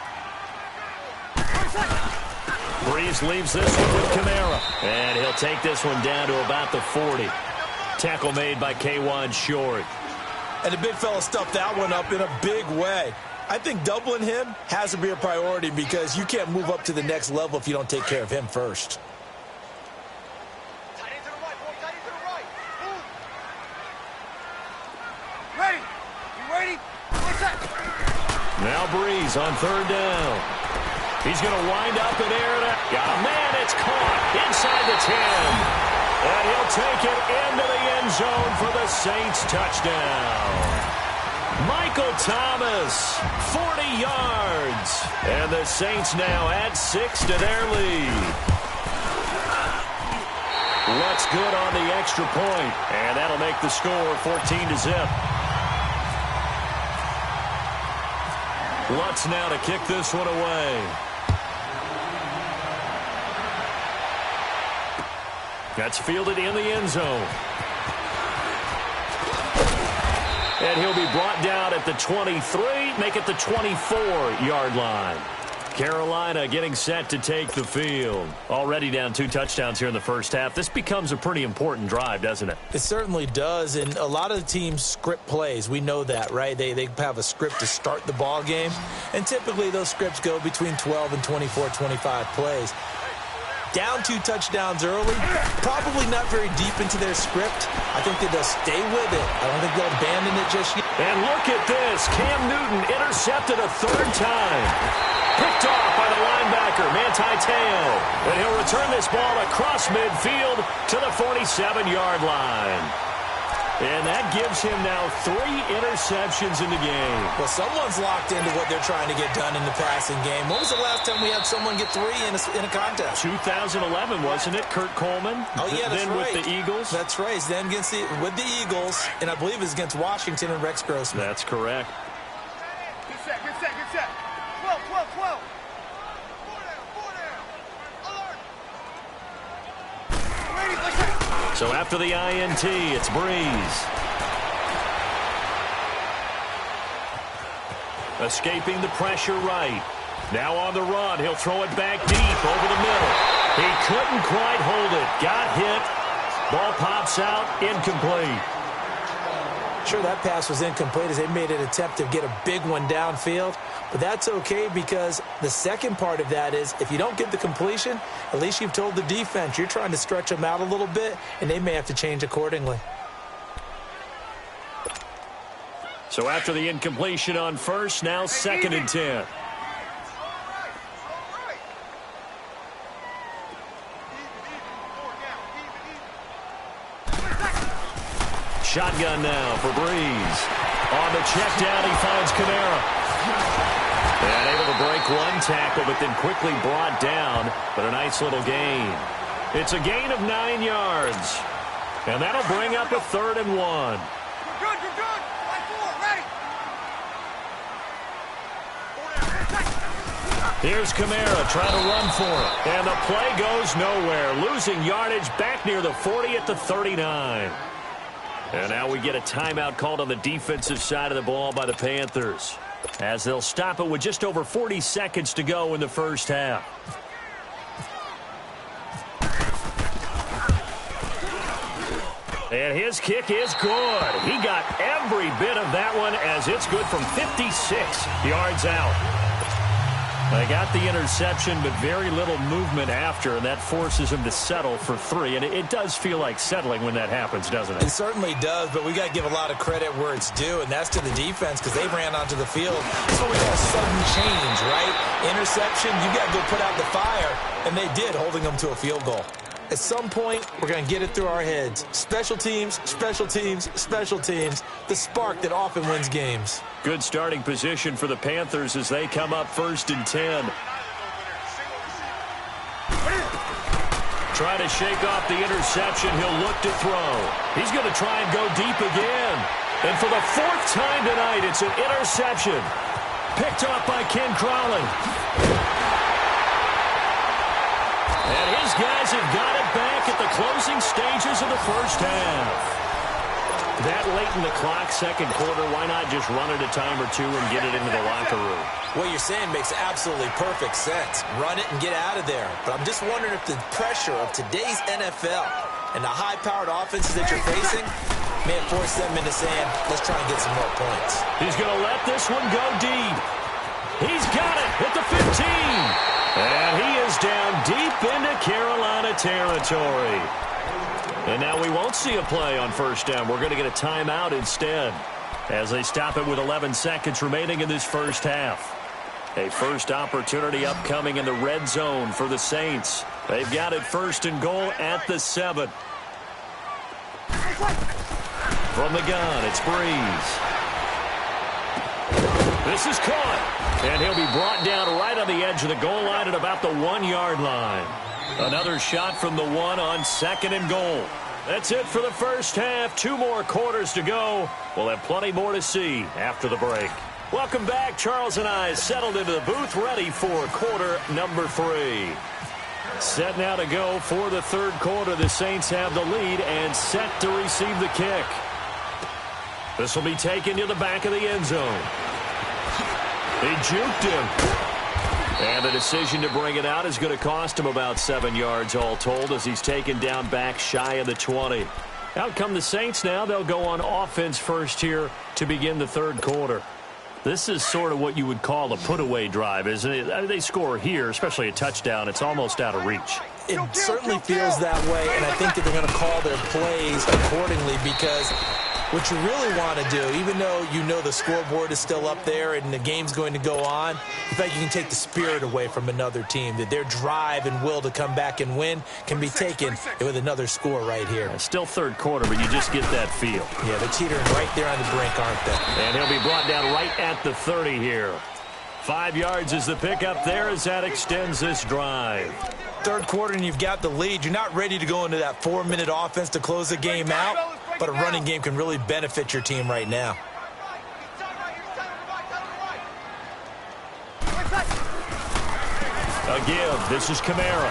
Breeze leaves this one with Kamara. And he'll take this one down to about the 40. Tackle made by K'Wan Short. And the big fella stuffed that one up in a big way. I think doubling him has to be a priority because you can't move up to the next level if you don't take care of him first. Tight end to the right, boy. Tight end to the right. Move. Ready. You ready? What's that? Now Breeze on 3rd down. He's going to wind up and air it out. Got a man, it's caught inside the 10. And he'll take it into the end zone for the Saints touchdown. Michael Thomas, 40 yards. And the Saints now add 6 to their lead. Lutz good on the extra point. And that'll make the score 14-0. Lutz now to kick this one away. That's fielded in the end zone. And he'll be brought down at the 23, make it the 24-yard line. Carolina getting set to take the field. Already down 2 touchdowns here in the 1st half. This becomes a pretty important drive, doesn't it? It certainly does, and a lot of the teams script plays. We know that, right? They have a script to start the ball game, and typically those scripts go between 12 and 24, 25 plays. Down 2 touchdowns early, probably not very deep into their script. I think that they'll stay with it. I don't think they'll abandon it just yet. And look at this. Cam Newton intercepted a 3rd time. Picked off by the linebacker, Manti Te'o. And he'll return this ball across midfield to the 47-yard line. And that gives him now 3 interceptions in the game. Well, someone's locked into what they're trying to get done in the passing game. When was the last time we had someone get 3 in a contest? 2011, wasn't it? Kurt Coleman? Oh, yeah, that's then right. with the Eagles? That's right. Then with the Eagles, and I believe it's against Washington and Rex Grossman. That's correct. Get set, get set, get set. 12, 12, 12. 4 down. Alert. Ready, let's set. So after the INT, it's Breeze. Escaping the pressure right. Now on the run, he'll throw it back deep over the middle. He couldn't quite hold it. Got hit. Ball pops out, incomplete. Sure, that pass was incomplete as they made an attempt to get a big one downfield. But that's okay because the second part of that is if you don't get the completion, at least you've told the defense you're trying to stretch them out a little bit, and they may have to change accordingly. So after the incompletion on first, now 2nd and 10. Shotgun now for Breeze. On the check down, he finds Kamara. And able to break one tackle, but then quickly brought down. But a nice little gain. It's a gain of 9 yards. And that'll bring up a 3rd and 1. You're good, you're good. Line 4, ready. Here's Kamara trying to run for it. And the play goes nowhere. Losing yardage back near the 40 at the 39. And now we get a timeout called on the defensive side of the ball by the Panthers, as they'll stop it with just over 40 seconds to go in the first half. And his kick is good. He got every bit of that one as it's good from 56 yards out. They got the interception, but very little movement after, and that forces him to settle for 3. And it does feel like settling when that happens, doesn't it? It certainly does, but we got to give a lot of credit where it's due, and that's to the defense because they ran onto the field. That's what we call sudden change, right? Interception, you got to go put out the fire, and they did, holding them to a field goal. At some point, we're going to get it through our heads. Special teams, special teams, special teams. The spark that often wins games. Good starting position for the Panthers as they come up 1st and 10. Trying to shake off the interception. He'll look to throw. He's going to try and go deep again. And for the 4th time tonight, it's an interception. Picked off by Ken Crowley. And his guys have got it back at the closing stages of the first half. That late in the clock, 2nd quarter, why not just run it a time or 2 and get it into the locker room? What you're saying makes absolutely perfect sense. Run it and get out of there. But I'm just wondering if the pressure of today's NFL and the high-powered offenses that you're facing may have forced them into saying, let's try and get some more points. He's going to let this one go deep. He's got it at the 15. And he is down deep into Carolina territory. And now we won't see a play on 1st down. We're going to get a timeout instead as they stop it with 11 seconds remaining in this first half. A first opportunity upcoming in the red zone for the Saints. They've got it 1st and goal at the 7. From the gun, it's Breeze. This is caught. And he'll be brought down right on the edge of the goal line at about the 1-yard line. Another shot from the 1 on 2nd and goal. That's it for the first half. 2 more quarters to go. We'll have plenty more to see after the break. Welcome back. Charles and I settled into the booth, ready for quarter number 3. Set now to go for the 3rd quarter. The Saints have the lead and set to receive the kick. This will be taken to the back of the end zone. He juked him. And the decision to bring it out is going to cost him about 7 yards all told as he's taken down back shy of the 20. Out come the Saints now. They'll go on offense first here to begin the 3rd quarter. This is sort of what you would call a put-away drive, isn't it? They score here, especially a touchdown. It's almost out of reach. It certainly feels that way, and I think that they're going to call their plays accordingly because What you really want to do, even though you know the scoreboard is still up there and the game's going to go on, in fact, you can take the spirit away from another team, that their drive and will to come back and win can be taken with another score right here. Still third quarter, but you just get that feel. Yeah, they're teetering right there on the brink, aren't they? And he'll be brought down right at the 30 here. 5 yards is the pickup there as that extends this drive. Third quarter and you've got the lead. You're not ready to go into that 4-minute offense to close the game out, but a running game can really benefit your team right now. A give. This is Kamara.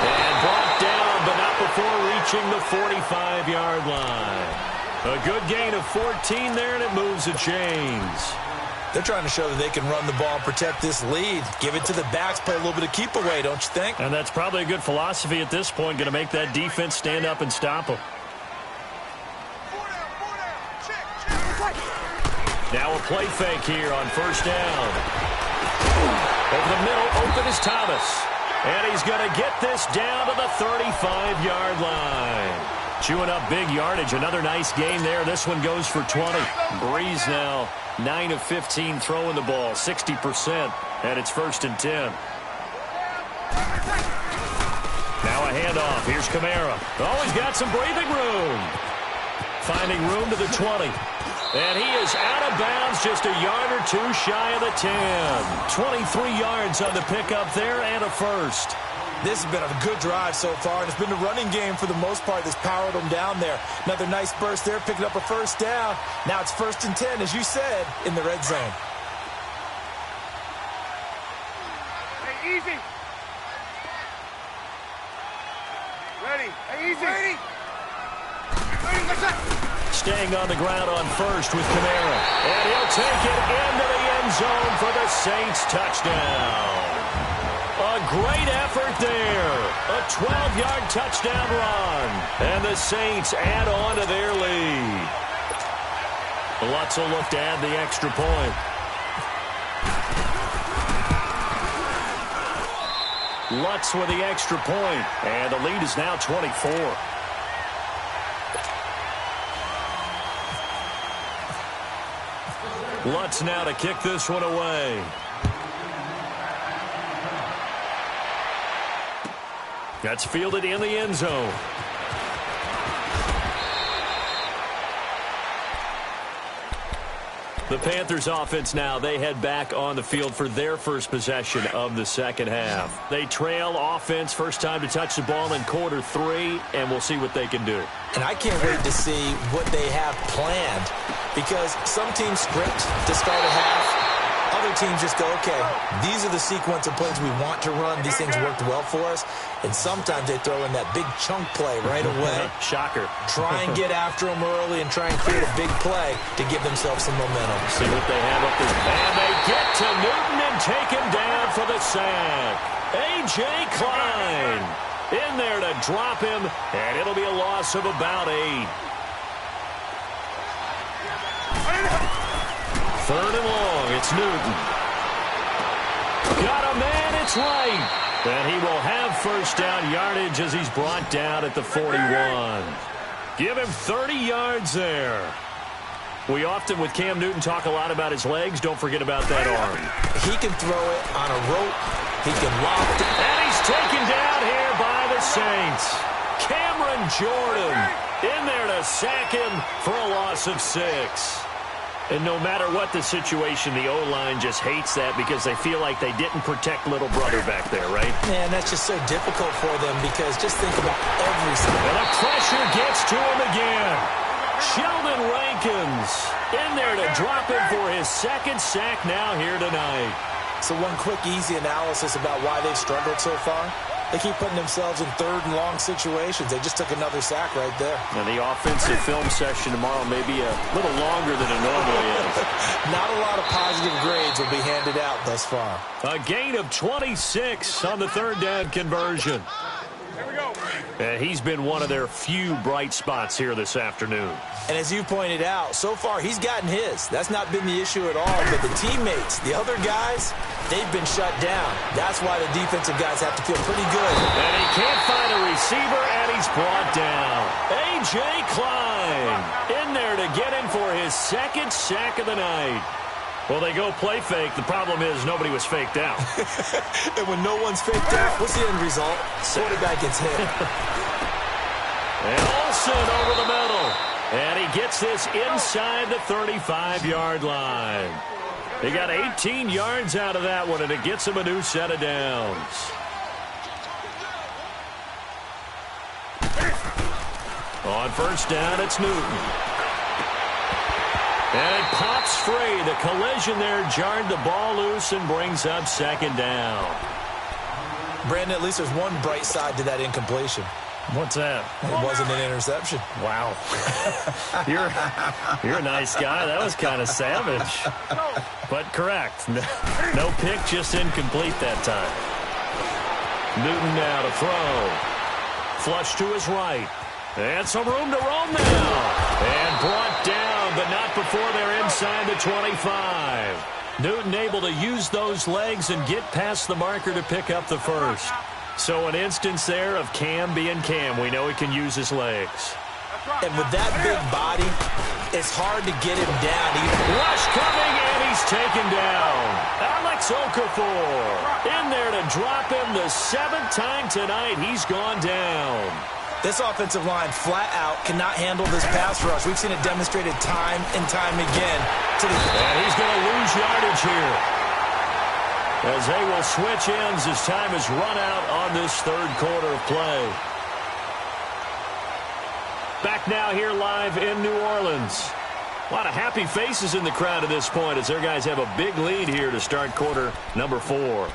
And brought down, but not before reaching the 45-yard line. A good gain of 14 there, and it moves the chains. They're trying to show that they can run the ball and protect this lead. Give it to the backs, play a little bit of keep away, don't you think? And that's probably a good philosophy at this point, going to make that defense stand up and stop them. Now a play fake here on first down. Over the middle, open is Thomas. And he's going to get this down to the 35-yard line. Chewing up big yardage. Another nice gain there. This one goes for 20. Breeze now 9 of 15 throwing the ball, 60%, and it's 1st and 10. Now a handoff. Here's Kamara. Oh, he's got some breathing room. Finding room to the 20. And he is out of bounds, just a yard or two shy of the 10. 23 yards on the pickup there and a first. This has been a good drive so far, and it's been the running game for the most part that's powered them down there. Another nice burst there, picking up a first down. Now it's 1st and 10, as you said, in the red zone. Hey, easy. Ready. Hey, easy. Ready. Staying on the ground on first with Kamara. And he'll take it into the end zone for the Saints touchdown. A great effort there. A 12-yard touchdown run. And the Saints add on to their lead. Lutz will look to add the extra point. Lutz with the extra point. And the lead is now 24. Lutz now to kick this one away. That's fielded in the end zone. The Panthers offense now, they head back on the field for their first possession of the second half. They trail offense, first time to touch the ball in quarter 3, and we'll see what they can do. And I can't wait to see what they have planned, because some teams script to start a half. Other teams just go, okay, these are the sequence of plays we want to run. These things worked well for us. And sometimes they throw in that big chunk play right away. Shocker. Try and get after them early and try and create a big play to give themselves some momentum. See what they have up there. And they get to Newton and take him down for the sack. A.J. Klein in there to drop him, and it'll be a loss of about 8. 3rd and long, it's Newton. Got a man, it's right. And he will have first down yardage as he's brought down at the 41. Give him 30 yards there. We often, with Cam Newton, talk a lot about his legs. Don't forget about that arm. He can throw it on a rope. He can loft it. And he's taken down here by the Saints. Cameron Jordan in there to sack him for a loss of 6. And no matter what the situation, the O-line just hates that because they feel like they didn't protect little brother back there, right? Man, that's just so difficult for them because just think about every single... And the pressure gets to him again. Sheldon Rankins in there to drop him for his 2nd sack now here tonight. So one quick, easy analysis about why they've struggled so far. They keep putting themselves in 3rd and long situations. They just took another sack right there. And the offensive film session tomorrow may be a little longer than it normally is. Not a lot of positive grades will be handed out thus far. A gain of 26 on the 3rd down conversion. Here we go. And he's been one of their few bright spots here this afternoon. And as you pointed out, so far he's gotten his. That's not been the issue at all. But the teammates, the other guys, they've been shut down. That's why the defensive guys have to feel pretty good. And he can't find a receiver, and he's brought down. A.J. Klein in there to get him for his second sack of the night. Well, they go play fake. The problem is nobody was faked out. And when no one's faked out, what's the end result? Quarterback gets hit. And Olsen over the middle. And he gets this inside the 35-yard line. He got 18 yards out of that one, and it gets him a new set of downs. On first down, it's Newton. And it pops free. The collision there jarred the ball loose and brings up second down. Brandon, at least there's one bright side to that incompletion. What's that? It wasn't an interception. Wow. You're a nice guy. That was kind of savage. But correct. No pick, just incomplete that time. Newton now to throw. Flush to his right. And some room to roam now. And brought down, but not before they're inside the 25. Newton able to use those legs and get past the marker to pick up the first. So an instance there of Cam being Cam. We know he can use his legs. And with that big body, it's hard to get him down. Rush coming, and he's taken down. Alex Okafor in there to drop him the 7th time tonight. He's gone down. This offensive line flat out cannot handle this pass rush. We've seen it demonstrated time and time again. And he's going to lose yardage here, as they will switch ends as time is run out on this third quarter of play. Back now here live in New Orleans. A lot of happy faces in the crowd at this point as their guys have a big lead here to start quarter number 4.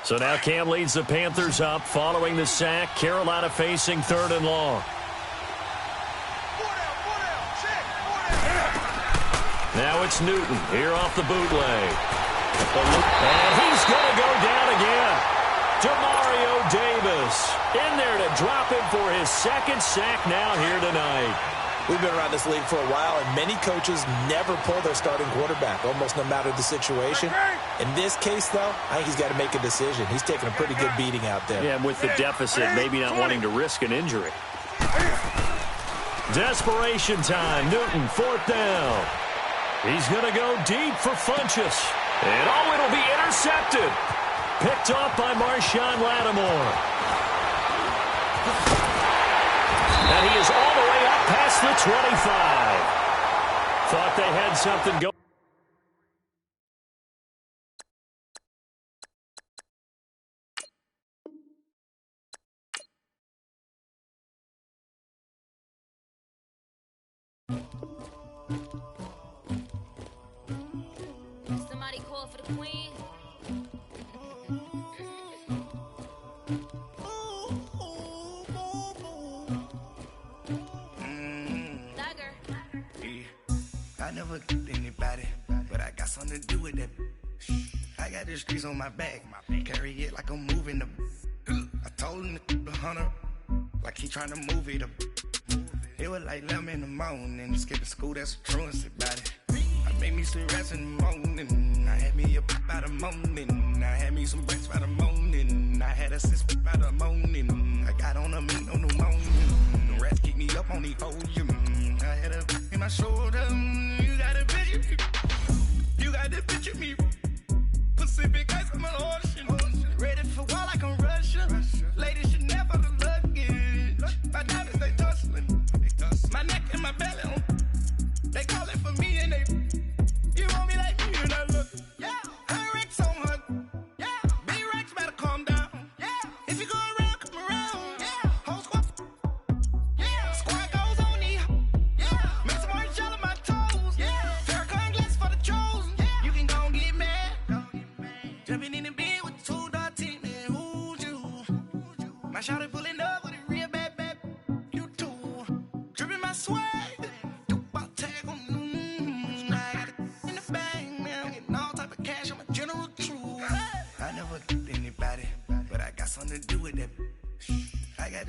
So now Cam leads the Panthers up following the sack. Carolina facing 3rd and long. Now it's Newton here off the bootleg. And he's going to go down again. Demario Davis in there to drop him for his 2nd sack now here tonight. We've been around this league for a while, and many coaches never pull their starting quarterback, almost no matter the situation. In this case, though, I think he's got to make a decision. He's taking a pretty good beating out there. Yeah, with the deficit, maybe not wanting to risk an injury. Desperation time. Newton, 4th down. He's going to go deep for Funchess. And, oh, it'll be intercepted. Picked off by Marshawn Lattimore. And he is all the way up past the 25. Thought they had something going. Somebody call for the queen. I never anybody, but I got something to do with that. I got the streets on my back, carry it like I'm moving the. I told him the hunter, like he trying to move it up. It was like 11 in the morning, skipping school, that's a truancy about it. I made me some rest in the morning, I had me up by the morning, I had me some breakfast by the morning, I had a sis by the morning, I got on a meat on the morning, the rats keep me up on the podium, I had a in my shoulder, you got a picture me, you got the picture me, Pacific ice on my ocean, ready for war like I'm Russian, ladies should never look luggage, my diamonds they tussling, my neck and my belly on, they calling for me and they, you want me like me and I look, yeah, her Rex on her, yeah, big Rex better calm down, yeah, if you go around, come around, yeah, whole squad, yeah, squad goes on the, yeah, make some orange out of my tongue.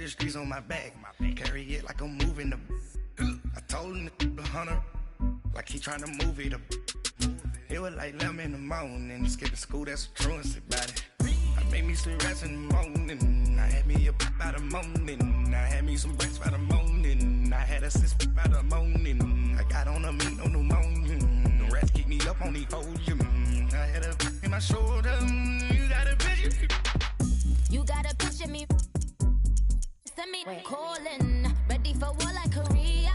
the streets on my back. Carry it like I'm moving the. I told him the hunter, like he trying to move it up. It was like 11 in the morning, skipping school, that's a truancy about it. I made me some rats in the morning, I had me up by the morning. I had me some breaks by the morning, I had a sis by the morning. I got on a meat, no pneumonia. The rats keep me up on the podium. I had a in my shoulder, you got a picture. You gotta picture me. Send me calling, ready for war like Korea.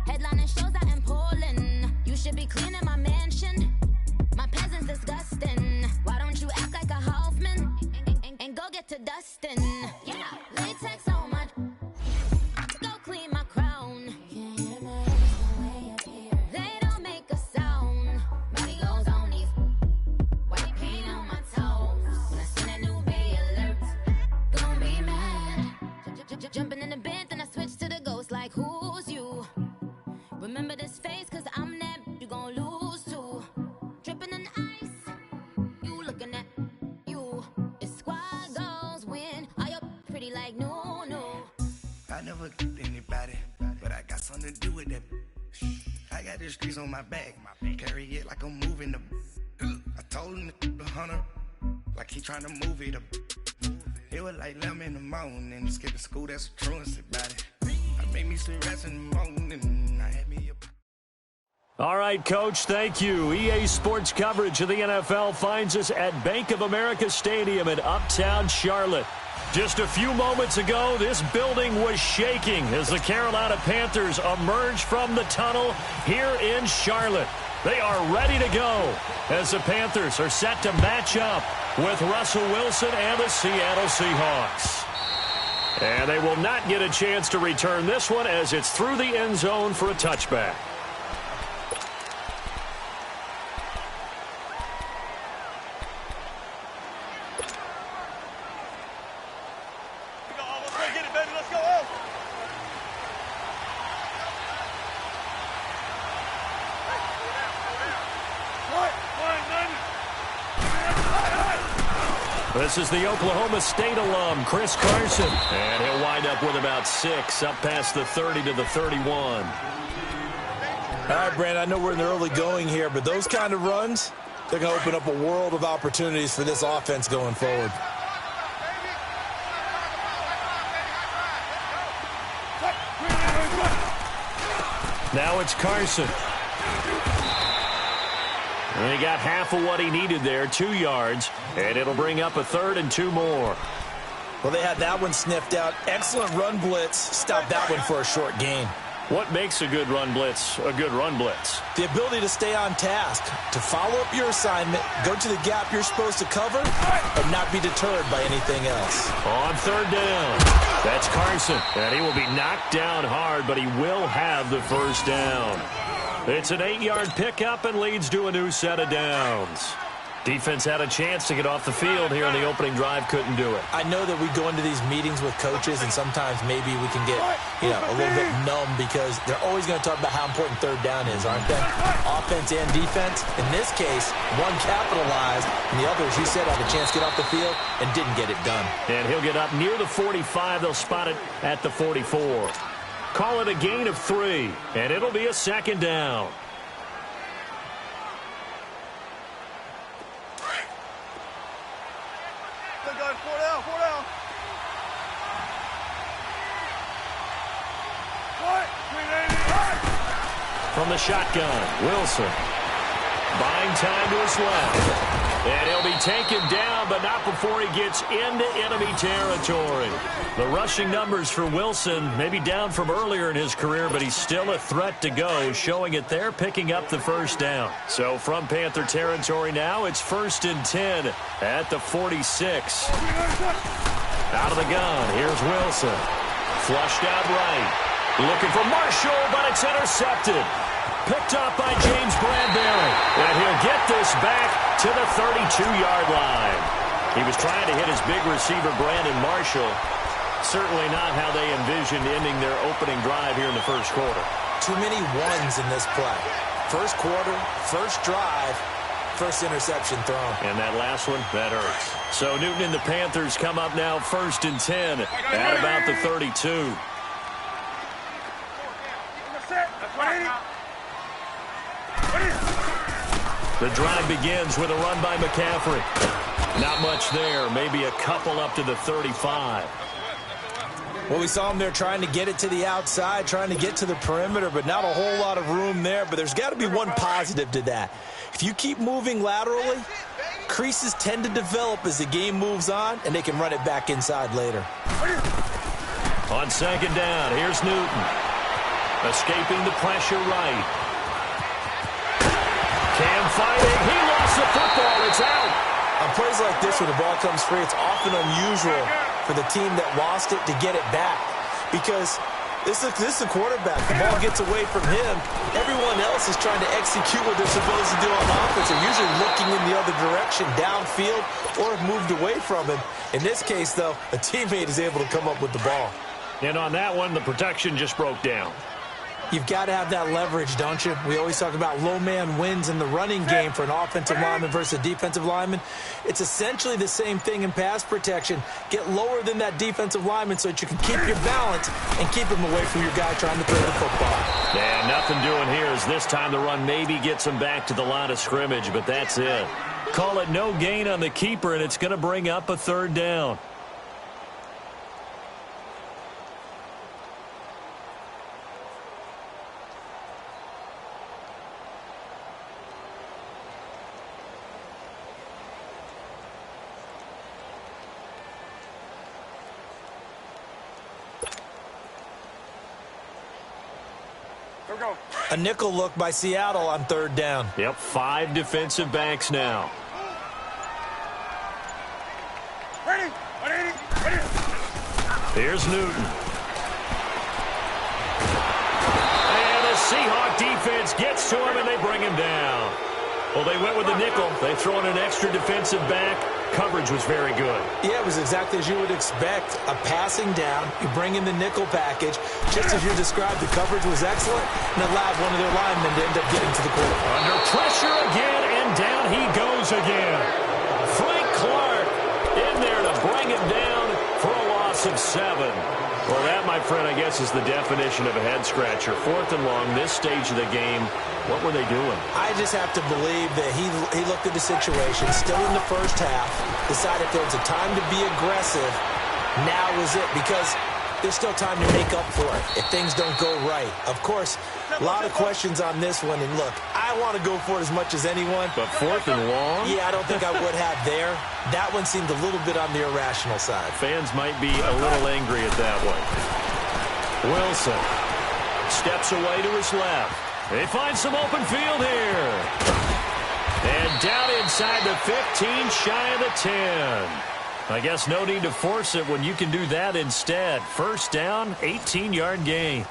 Headlining shows out in Poland. You should be cleaning my mansion. My peasant's disgusting. Why don't you act like a Hoffman and go get to dustin'? Yeah, latex on my. Go clean my crown. They don't make a sound. Money goes on these. White paint on my toes. When I see that new Bay alert, gonna be mad. Jumping in the bed, then I switch to the ghost like who's you? Remember this face, cause I'm that you gon' lose to. Dripping in ice, you looking at you. It's squad goals win. Are you pretty like no? I never anybody, but I got something to do with that. I got the streets on my back, carry it like I'm moving the. I told him the hunter, like he trying to move it up. It was like 11 in the morning, skipping school, that's a truancy about it. I made me some rats in the morning, I had me up. All right, Coach, thank you. EA Sports coverage of the NFL finds us at Bank of America Stadium in Uptown Charlotte. Just a few moments ago, this building was shaking as the Carolina Panthers emerged from the tunnel here in Charlotte. They are ready to go as the Panthers are set to match up with Russell Wilson and the Seattle Seahawks. And they will not get a chance to return this one as it's through the end zone for a touchback. This is the Oklahoma State alum, Chris Carson. And he'll wind up with about 6, up past the 30 to the 31. All right, Brandon, I know we're in the early going here, but those kind of runs, they're going to open up a world of opportunities for this offense going forward. Now it's Carson. And he got half of what he needed there, 2 yards, and it'll bring up a 3rd and 2 more. Well, they had that one sniffed out. Excellent run blitz. Stopped that one for a short gain. What makes a good run blitz a good run blitz? The ability to stay on task, to follow up your assignment, go to the gap you're supposed to cover, and not be deterred by anything else. On 3rd down, that's Carson. And he will be knocked down hard, but he will have the 1st down. It's an 8-yard pickup and leads to a new set of downs. Defense had a chance to get off the field here in the opening drive, couldn't do it. I know that we go into these meetings with coaches, and sometimes maybe we can get, a little bit numb because they're always going to talk about how important 3rd down is, aren't they? Offense and defense. In this case, one capitalized, and the other, as you said, had a chance to get off the field and didn't get it done. And he'll get up near the 45. They'll spot it at the 44. Call it a gain of 3, and it'll be a 2nd down. From the shotgun, Wilson. Buying time to his left. And he'll be taken down, but not before he gets into enemy territory. The rushing numbers for Wilson may be down from earlier in his career, but he's still a threat to go, showing it there, picking up the 1st down. So from Panther territory now, it's 1st and 10 at the 46. Out of the gun, here's Wilson. Flushed out right. Looking for Marshall, but it's intercepted. Picked up by James Bradbury. And he'll get this back to the 32-yard line. He was trying to hit his big receiver, Brandon Marshall. Certainly not how they envisioned ending their opening drive here in the 1st quarter. Too many ones in this play. 1st quarter, 1st drive, First interception thrown. And that last one, that hurts. So Newton and the Panthers come up now 1st and 10 at about the 32. The drive begins with a run by McCaffrey. Not much there, maybe a couple up to the 35. Well, we saw him there trying to get it to the outside, trying to get to the perimeter, but not a whole lot of room there. But there's got to be one positive to that. If you keep moving laterally, creases tend to develop as the game moves on, and they can run it back inside later. On 2nd down, here's Newton. Escaping the pressure right. Cam fighting. He lost the football. It's out. On plays like this, when the ball comes free, it's often unusual for the team that lost it to get it back. Because this is a quarterback. The ball gets away from him. Everyone else is trying to execute what they're supposed to do on offense. They're usually looking in the other direction, downfield, or have moved away from him. In this case, though, a teammate is able to come up with the ball. And on that one, the protection just broke down. You've got to have that leverage, don't you? We always talk about low man wins in the running game for an offensive lineman versus a defensive lineman. It's essentially the same thing in pass protection. Get lower than that defensive lineman so that you can keep your balance and keep him away from your guy trying to throw the football. Yeah, nothing doing here as this time the run maybe gets him back to the line of scrimmage, but that's it. Call it no gain on the keeper, and it's going to bring up a 3rd down. A nickel look by Seattle on 3rd down. Yep, 5 defensive backs now. Ready? Here's Newton. And the Seahawk defense gets to him, and they bring him down. Well, they went with the nickel. They throw in an extra defensive back. Coverage was very good. Yeah, it was exactly as you would expect. A passing down, you bring in the nickel package. Just as you described, the coverage was excellent and allowed one of their linemen to end up getting to the quarterback. Under pressure again, and down he goes again. Frank Clark in there to bring him down for a loss of 7. Well, that, my friend, I guess is the definition of a head-scratcher. 4th and long, this stage of the game. What were they doing? I just have to believe that he looked at the situation, still in the first half, decided there was a time to be aggressive. Now is it, because there's still time to make up for it if things don't go right. Of course, a lot of questions on this one, and look, I want to go for it as much as anyone. But 4th and long? Yeah, I don't think I would have there. That one seemed a little bit on the irrational side. Fans might be a little angry at that one. Wilson steps away to his left. They find some open field here. And down inside the 15, shy of the 10. I guess no need to force it when you can do that instead. 1st down, 18-yard gain.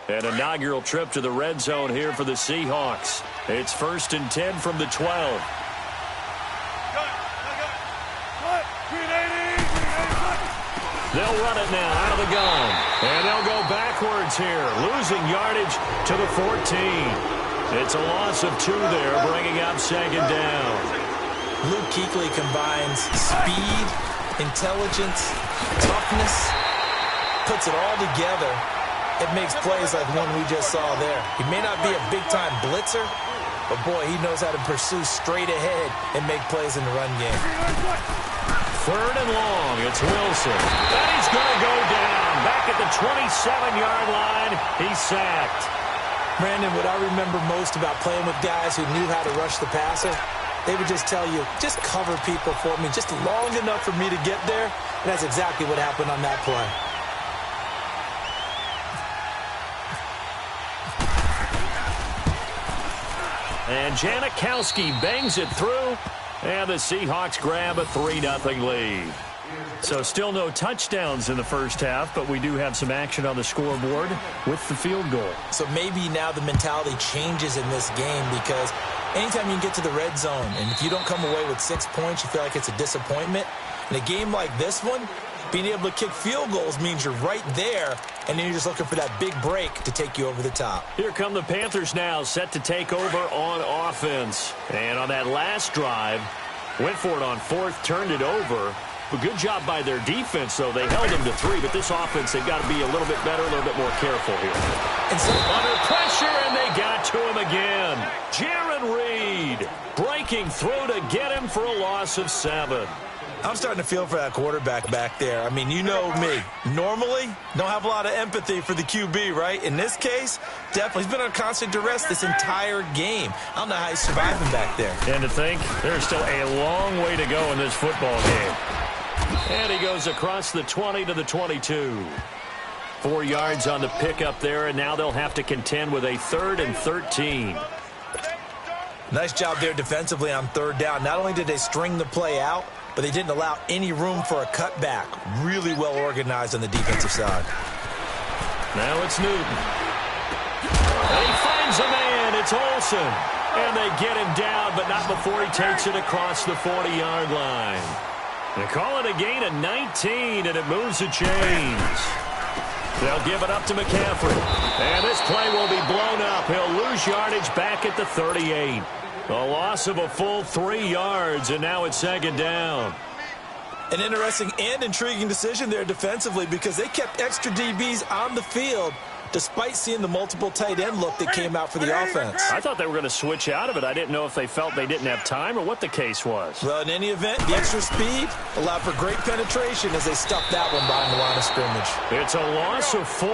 An inaugural trip to the red zone here for the Seahawks. It's 1st and 10 from the 12. They'll run it now out of the gun. And they'll go backwards here, losing yardage to the 14. It's a loss of 2 there, bringing up 2nd down. Luke Kuechly combines speed, intelligence, toughness, puts it all together. It makes plays like one we just saw there. He may not be a big-time blitzer, but, boy, he knows how to pursue straight ahead and make plays in the run game. 3rd and long, it's Wilson. And he's going to go down. Back at the 27-yard line, he's sacked. Brandon, what I remember most about playing with guys who knew how to rush the passer, they would just tell you, just cover people for me just long enough for me to get there. And that's exactly what happened on that play. And Janikowski bangs it through. And the Seahawks grab a 3-0 lead. So still no touchdowns in the first half, but we do have some action on the scoreboard with the field goal. So maybe now the mentality changes in this game, because anytime you can get to the red zone, and if you don't come away with 6 points, you feel like it's a disappointment. In a game like this one, Being able to kick field goals means you're right there, and then you're just looking for that big break to take you over the top. Here come the Panthers now, set to take over on offense. And on that last drive, went for it on fourth, turned it over. But good job by their defense, though. They held them to 3, but this offense, they've got to be a little bit better, a little bit more careful here. And so under pressure, and they got to him again. Jaron Reed breaking through to get him for a loss of 7. I'm starting to feel for that quarterback back there. I mean, you know me. Normally, don't have a lot of empathy for the QB, right? In this case, definitely. He's been on constant duress this entire game. I don't know how he's surviving back there. And to think, there's still a long way to go in this football game. And he goes across the 20 to the 22. 4 yards on the pickup there, and now they'll have to contend with a 3rd and 13. Nice job there defensively on 3rd down. Not only did they string the play out, but they didn't allow any room for a cutback. Really well organized on the defensive side. Now it's Newton. And he finds a man. It's Olsen. And they get him down, but not before he takes it across the 40-yard line. They call it a gain of 19, and it moves the chains. They'll give it up to McCaffrey. And this play will be blown up. He'll lose yardage back at the 38. A loss of a full 3 yards, and now it's 2nd down. An interesting and intriguing decision there defensively because they kept extra DBs on the field despite seeing the multiple tight end look that came out for the offense. I thought they were going to switch out of it. I didn't know if they felt they didn't have time or what the case was. Well, in any event, the extra speed allowed for great penetration as they stuffed that one behind the line of scrimmage. It's a loss of 4.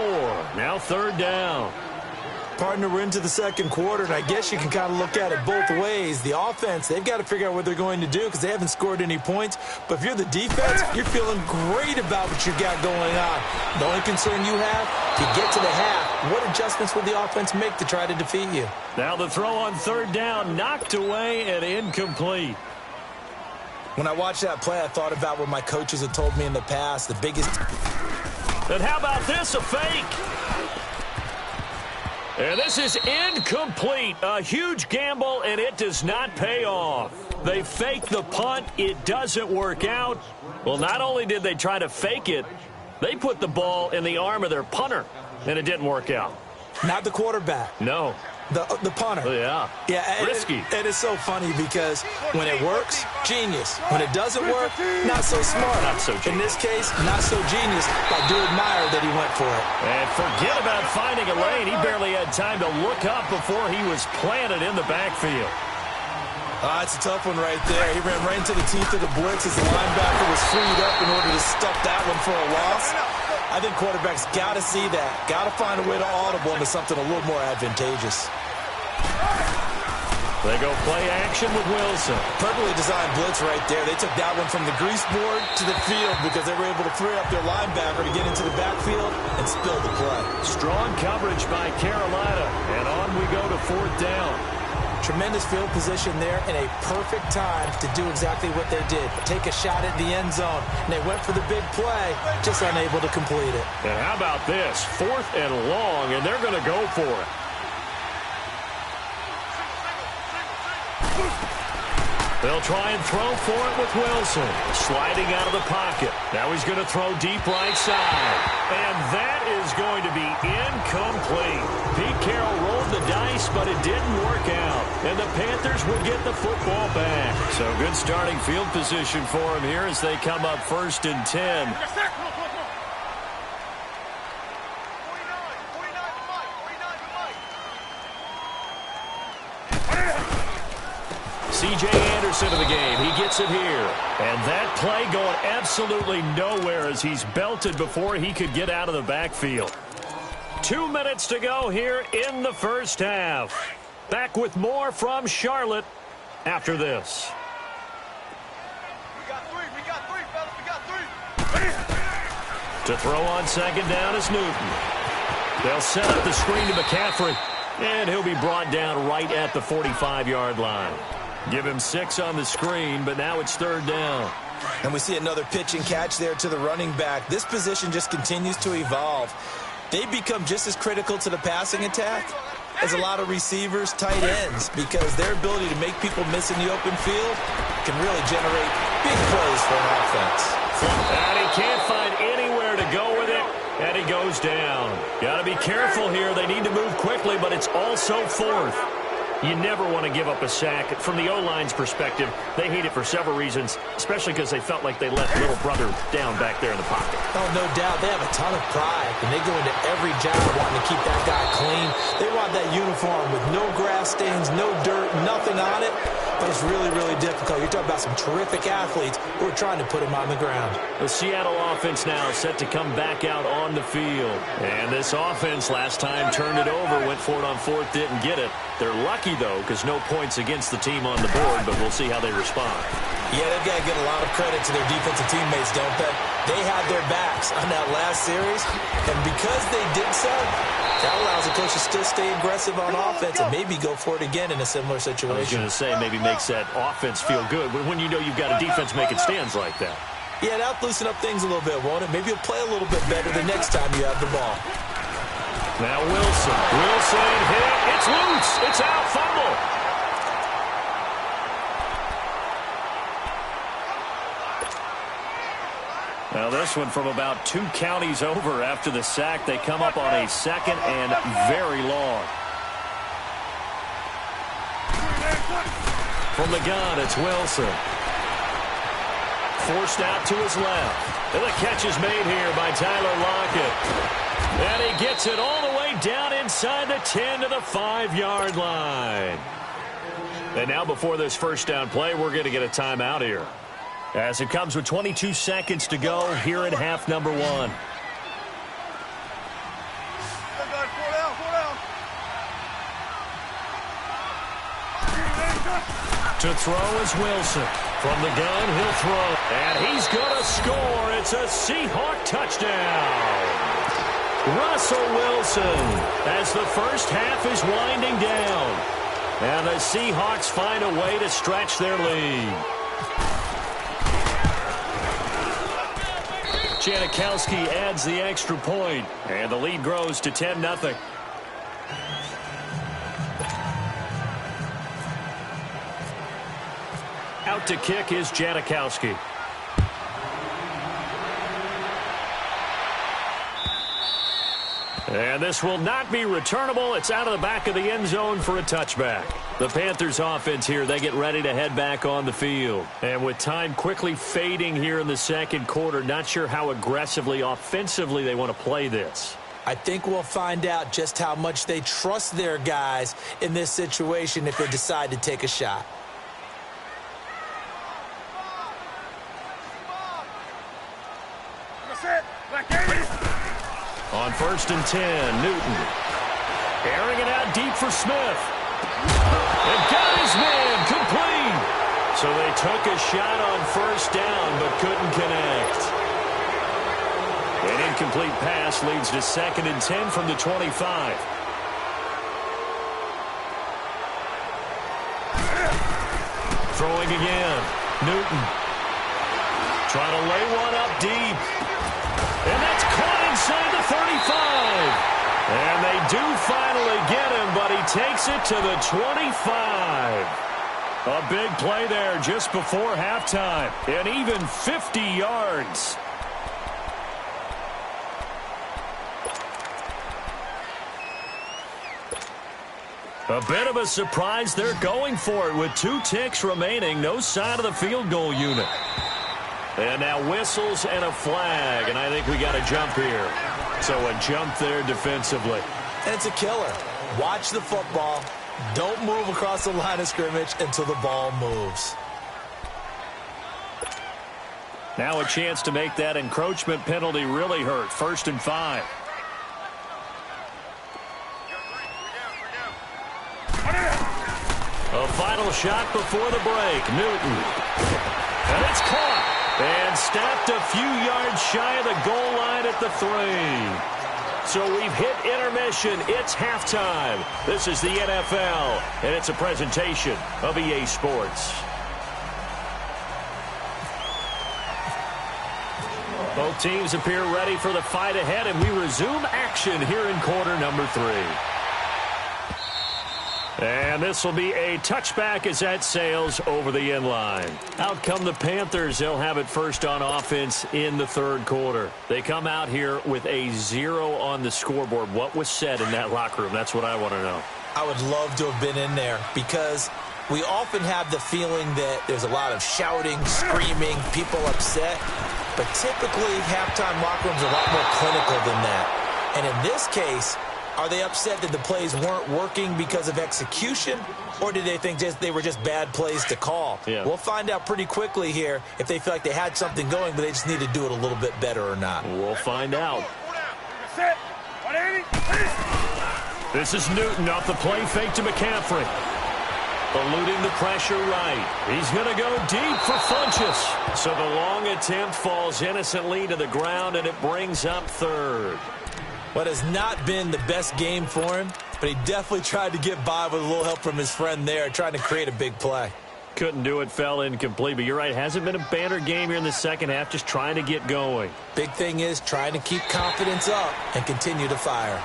Now 3rd down. Partner, we're into the 2nd quarter, and I guess you can kind of look at it both ways. The offense, they've got to figure out what they're going to do because they haven't scored any points. But if you're the defense, you're feeling great about what you got going on. The only concern you have, if you get to the half, what adjustments will the offense make to try to defeat you? Now the throw on 3rd down, knocked away and incomplete. When I watched that play, I thought about what my coaches had told me in the past. The biggest... And how about this, a fake? And this is incomplete. A huge gamble, and it does not pay off. They fake the punt. It doesn't work out. Well, not only did they try to fake it, they put the ball in the arm of their punter, and it didn't work out. Not the quarterback. No. The punter. Yeah. Yeah. Risky. It is so funny because when it works, genius. When it doesn't work, not so smart. Not so genius. In this case, not so genius. I do admire that he went for it. And forget about finding a lane. He barely had time to look up before he was planted in the backfield. It's a tough one right there. He ran right into the teeth of the blitz as the linebacker was freed up in order to stuff that one for a loss. I think quarterbacks got to see that. Got to find a way to audible into something a little more advantageous. They go play action with Wilson. Perfectly designed blitz right there. They took that one from the grease board to the field because they were able to free up their linebacker to get into the backfield and spill the play. Strong coverage by Carolina. And on we go to 4th down. Tremendous field position there and a perfect time to do exactly what they did. Take a shot at the end zone. And they went for the big play, just unable to complete it. And how about this? 4th and long, and they're going to go for it. They'll try and throw for it with Wilson. Sliding out of the pocket. Now he's going to throw deep right side. And that is going to be incomplete. Pete Carroll rolled the dice, but it didn't work out. And the Panthers will get the football back. So good starting field position for him here as they come up 1st and 10. C.J. Anderson of the game. He gets it here. And that play going absolutely nowhere as he's belted before he could get out of the backfield. 2 minutes to go here in the 1st half. Back with more from Charlotte after this. We got three, fellas. We got 3. To throw on 2nd down is Newton. They'll set up the screen to McCaffrey. And he'll be brought down right at the 45-yard line. Give him 6 on the screen, but now it's 3rd down. And we see another pitch and catch there to the running back. This position just continues to evolve. They become just as critical to the passing attack as a lot of receivers, tight ends, because their ability to make people miss in the open field can really generate big plays for an offense. And he can't find he goes down. Got to be careful here. They need to move quickly, but it's also fourth. You never want to give up a sack. From the O-line's perspective, they hate it for several reasons, especially because they felt like they let little brother down back there in the pocket. Oh, no doubt. They have a ton of pride, and they go into every job wanting to keep that guy clean. They want that uniform with no grass stains, no dirt, nothing on it. But it's really, really difficult. You're talking about some terrific athletes who are trying to put him on the ground. The Seattle offense now set to come back out on the field. And this offense last time turned it over, went for it on fourth, didn't get it. They're lucky, though, because no points against the team on the board, but we'll see how they respond. Yeah, they've got to give a lot of credit to their defensive teammates, don't they? They had their backs on that last series, and because they did so, that allows the coach to still stay aggressive on offense and maybe go for it again in a similar situation. I was going to say maybe makes that offense feel good when you know you've got a defense making stands like that. Yeah, that'll loosen up things a little bit, won't it? Maybe you'll play a little bit better the next time you have the ball. Now Wilson. Wilson hit. It's loose. It's out. Fumble. Now this one from about 2 counties over after the sack. They come up on a second and very long. From the gun, it's Wilson. Forced out to his left. And the catch is made here by Tyler Lockett. And he gets it all the way down inside the 10 to the 5-yard line. And now before this first down play, we're going to get a timeout here, as it comes with 22 seconds to go here in half number 1. To throw is Wilson. From the gun, he'll throw. And he's going to score. It's a Seahawk touchdown. Russell Wilson, as the first half is winding down. And the Seahawks find a way to stretch their lead. Janikowski adds the extra point, and the lead grows to 10-0. Out to kick is Janikowski. And this will not be returnable. It's out of the back of the end zone for a touchback. The Panthers offense here, they get ready to head back on the field. And with time quickly fading here in the second quarter, not sure how aggressively, offensively they want to play this. I think we'll find out just how much they trust their guys in this situation if they decide to take a shot. On 1st and 10, Newton. Airing it out deep for Smith. And got his man complete. So they took a shot on first down but couldn't connect. An incomplete pass leads to 2nd and 10 from the 25. Throwing again. Newton. Trying to lay one up deep. And that's caught inside the 35. And they do finally get him, but he takes it to the 25. A big play there just before halftime. And even 50 yards. A bit of a surprise. They're going for it with 2 ticks remaining. No sign of the field goal unit. And now whistles and a flag, and I think we got a jump here. So a jump there defensively. And it's a killer. Watch the football. Don't move across the line of scrimmage until the ball moves. Now a chance to make that encroachment penalty really hurt. 1st and 5. A final shot before the break. Newton. And it's caught. And stopped a few yards shy of the goal line at the 3. So we've hit intermission. It's halftime. This is the NFL, and it's a presentation of EA Sports. Both teams appear ready for the fight ahead, and we resume action here in quarter number 3. And this will be a touchback as that sails over the end line. Out come the Panthers. They'll have it first on offense in the third quarter. They come out here with a 0 on the scoreboard. What was said in that locker room? That's what I want to know. I would love to have been in there because we often have the feeling that there's a lot of shouting, screaming, people upset. But typically, halftime locker rooms are a lot more clinical than that. And in this case, are they upset that the plays weren't working because of execution, or did they think they were just bad plays to call? Yeah. We'll find out pretty quickly here if they feel like they had something going, but they just need to do it a little bit better or not. We'll find out. This is Newton off the play fake to McCaffrey. Eluding the pressure right. He's going to go deep for Funchess. So the long attempt falls innocently to the ground, and it brings up third. What has not been the best game for him, but he definitely tried to get by with a little help from his friend there, trying to create a big play. Couldn't do it, fell incomplete, but you're right, hasn't been a banner game here in the second half, just trying to get going. Big thing is trying to keep confidence up and continue to fire.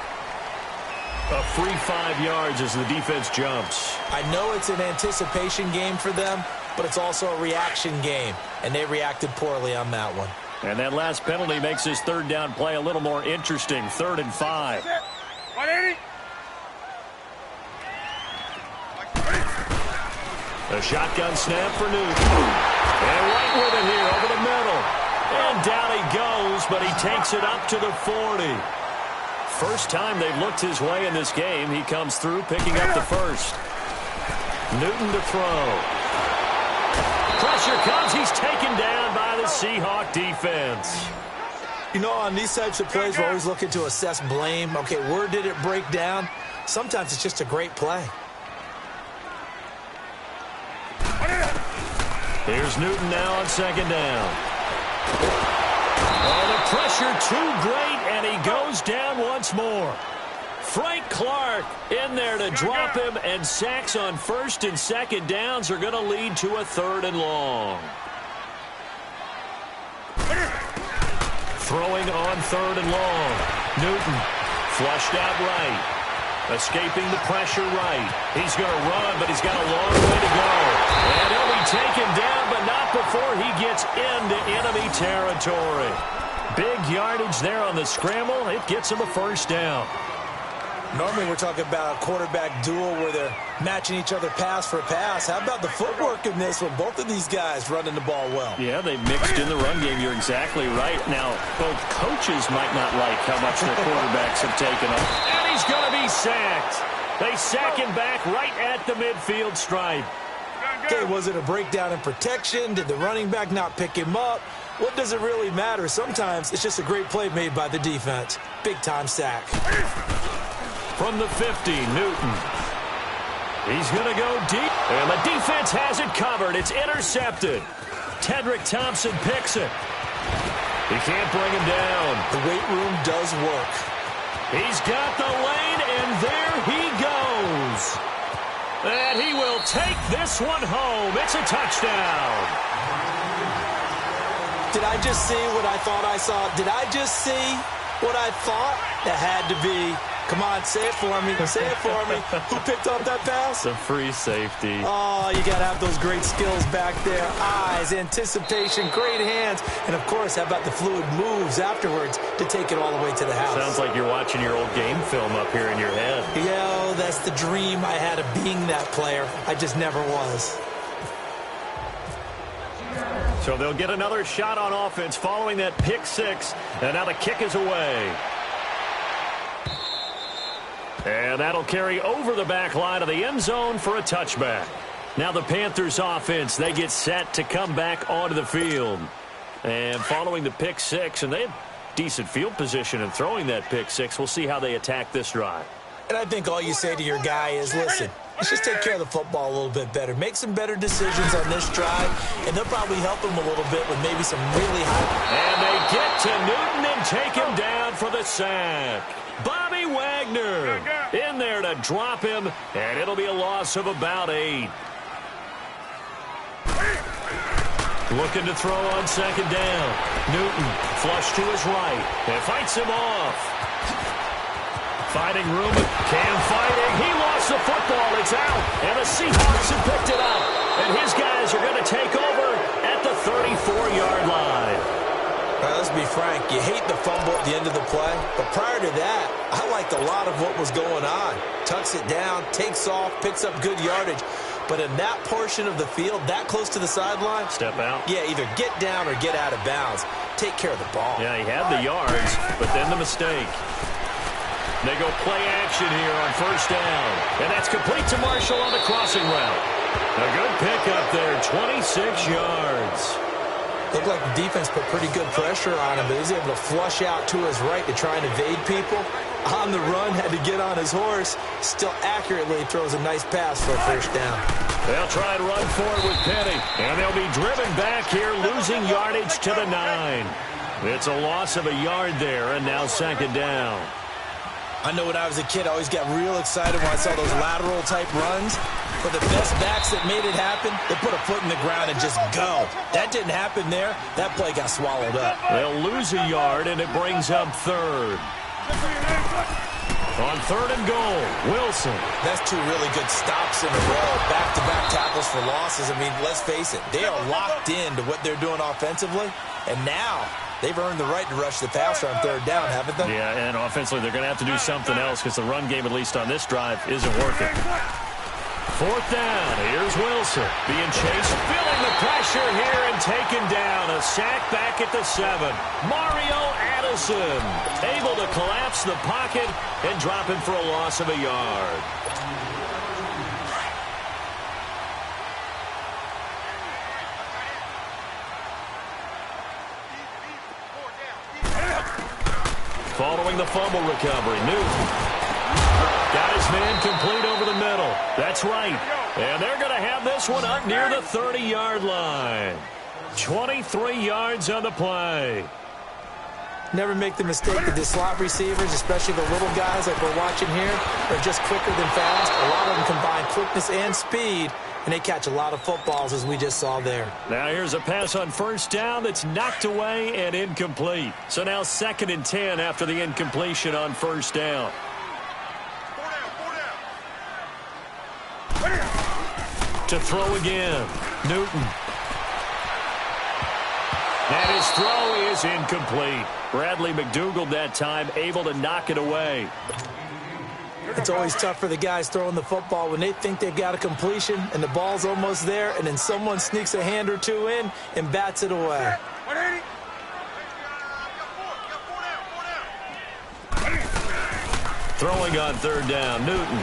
A free 5 yards as the defense jumps. I know it's an anticipation game for them, but it's also a reaction game, and they reacted poorly on that one. And that last penalty makes this third down play a little more interesting. 3rd and 5. A shotgun snap for Newton. And right with it here over the middle. And down he goes, but he takes it up to the 40. First time they've looked his way in this game. He comes through picking up the first. Newton to throw. Pressure comes. He's taken down by the Seahawk defense. You know, on these types of plays, we're always looking to assess blame. Okay, where did it break down? Sometimes it's just a great play. Here's Newton now on 2nd down. Oh, the pressure too great, and he goes down once more. Frank Clark in there to drop him, and sacks on 1st and 2nd downs are going to lead to a 3rd and long. Throwing on 3rd and long. Newton flushed out right. Escaping the pressure right. He's going to run, but he's got a long way to go. And he'll be taken down, but not before he gets into enemy territory. Big yardage there on the scramble. It gets him a 1st down. Normally we're talking about a quarterback duel where they're matching each other pass for pass. How about the footwork in this one? Both of these guys running the ball well. Yeah, they mixed in the run game. You're exactly right. Now, both coaches might not like how much their quarterbacks have taken up. And he's going to be sacked. They sack him back right at the midfield stripe. Okay, was it a breakdown in protection? Did the running back not pick him up? What does it really matter? Sometimes it's just a great play made by the defense. Big-time sack. From the 50, Newton. He's going to go deep. And the defense has it covered. It's intercepted. Tedrick Thompson picks it. He can't bring him down. The weight room does work. He's got the lane, and there he goes. And he will take this one home. It's a touchdown. Did I just see what I thought I saw? Did I just see what I thought? That had to be. Come on, say it for me. Say it for me. Who picked up that pass? The free safety. Oh, you got to have those great skills back there. Eyes, anticipation, great hands. And, of course, how about the fluid moves afterwards to take it all the way to the house? Sounds like you're watching your old game film up here in your head. Yeah, that's the dream I had of being that player. I just never was. So they'll get another shot on offense following that pick 6. And now the kick is away. And that'll carry over the back line of the end zone for a touchback. Now the Panthers offense, they get set to come back onto the field. And following the pick 6, and they have decent field position in throwing that pick 6. We'll see how they attack this drive. And I think all you say to your guy is, listen, let's just take care of the football a little bit better. Make some better decisions on this drive, and they'll probably help him a little bit with maybe some really high. And they get to Newton and take him down for the sack. Bobby Wagner in there to drop him, and it'll be a loss of about 8. Looking to throw on 2nd down. Newton flush to his right and fights him off. Finding room. Cam fighting. He lost the football. It's out. And the Seahawks have picked it up. And his guys are going to take over at the 34-yard line. Now, let's be frank. You hate the fumble at the end of the play. But prior to that, I liked a lot of what was going on. Tucks it down, takes off, picks up good yardage. But in that portion of the field, that close to the sideline. Step out. Yeah, either get down or get out of bounds. Take care of the ball. Yeah, he had the yards, but then the mistake. They go play action here on first down. And that's complete to Marshall on the crossing route. A good pickup there, 26 yards. Looked like the defense put pretty good pressure on him, but he was able to flush out to his right to try and evade people. On the run, had to get on his horse. Still accurately throws a nice pass for a first down. They'll try and run for it with Penny. And they'll be driven back here, losing yardage to the 9. It's a loss of a yard there, and now second down. I know when I was a kid, I always got real excited when I saw those lateral-type runs. For the best backs that made it happen, they put a foot in the ground and just go. That didn't happen there. That play got swallowed up. They'll lose a yard, and it brings up third. On third and goal, Wilson. That's two really good stops in a row. Back-to-back tackles for losses. I mean, let's face it. They are locked into what they're doing offensively. And now they've earned the right to rush the passer on third down, haven't they? Yeah, and offensively they're going to have to do something else because the run game, at least on this drive, isn't working. Fourth down. Here's Wilson being chased, feeling the pressure here and taken down. A sack back at the 7. Mario Addison able to collapse the pocket and drop him for a loss of a yard. Following the fumble recovery, Newton got his man complete over the middle. That's right. And they're going to have this one up near the 30-yard line. 23 yards on the play. Never make the mistake that the slot receivers, especially the little guys like we're watching here, are just quicker than fast. A lot of them combine quickness and speed, and they catch a lot of footballs, as we just saw there. Now here's a pass on first down that's knocked away and incomplete. So now 2nd and 10 after the incompletion on first down. To throw again, Newton. And his throw is incomplete. Bradley McDougald that time able to knock it away. It's always tough for the guys throwing the football when they think they've got a completion and the ball's almost there, and then someone sneaks a hand or two in and bats it away. Throwing on third down, Newton.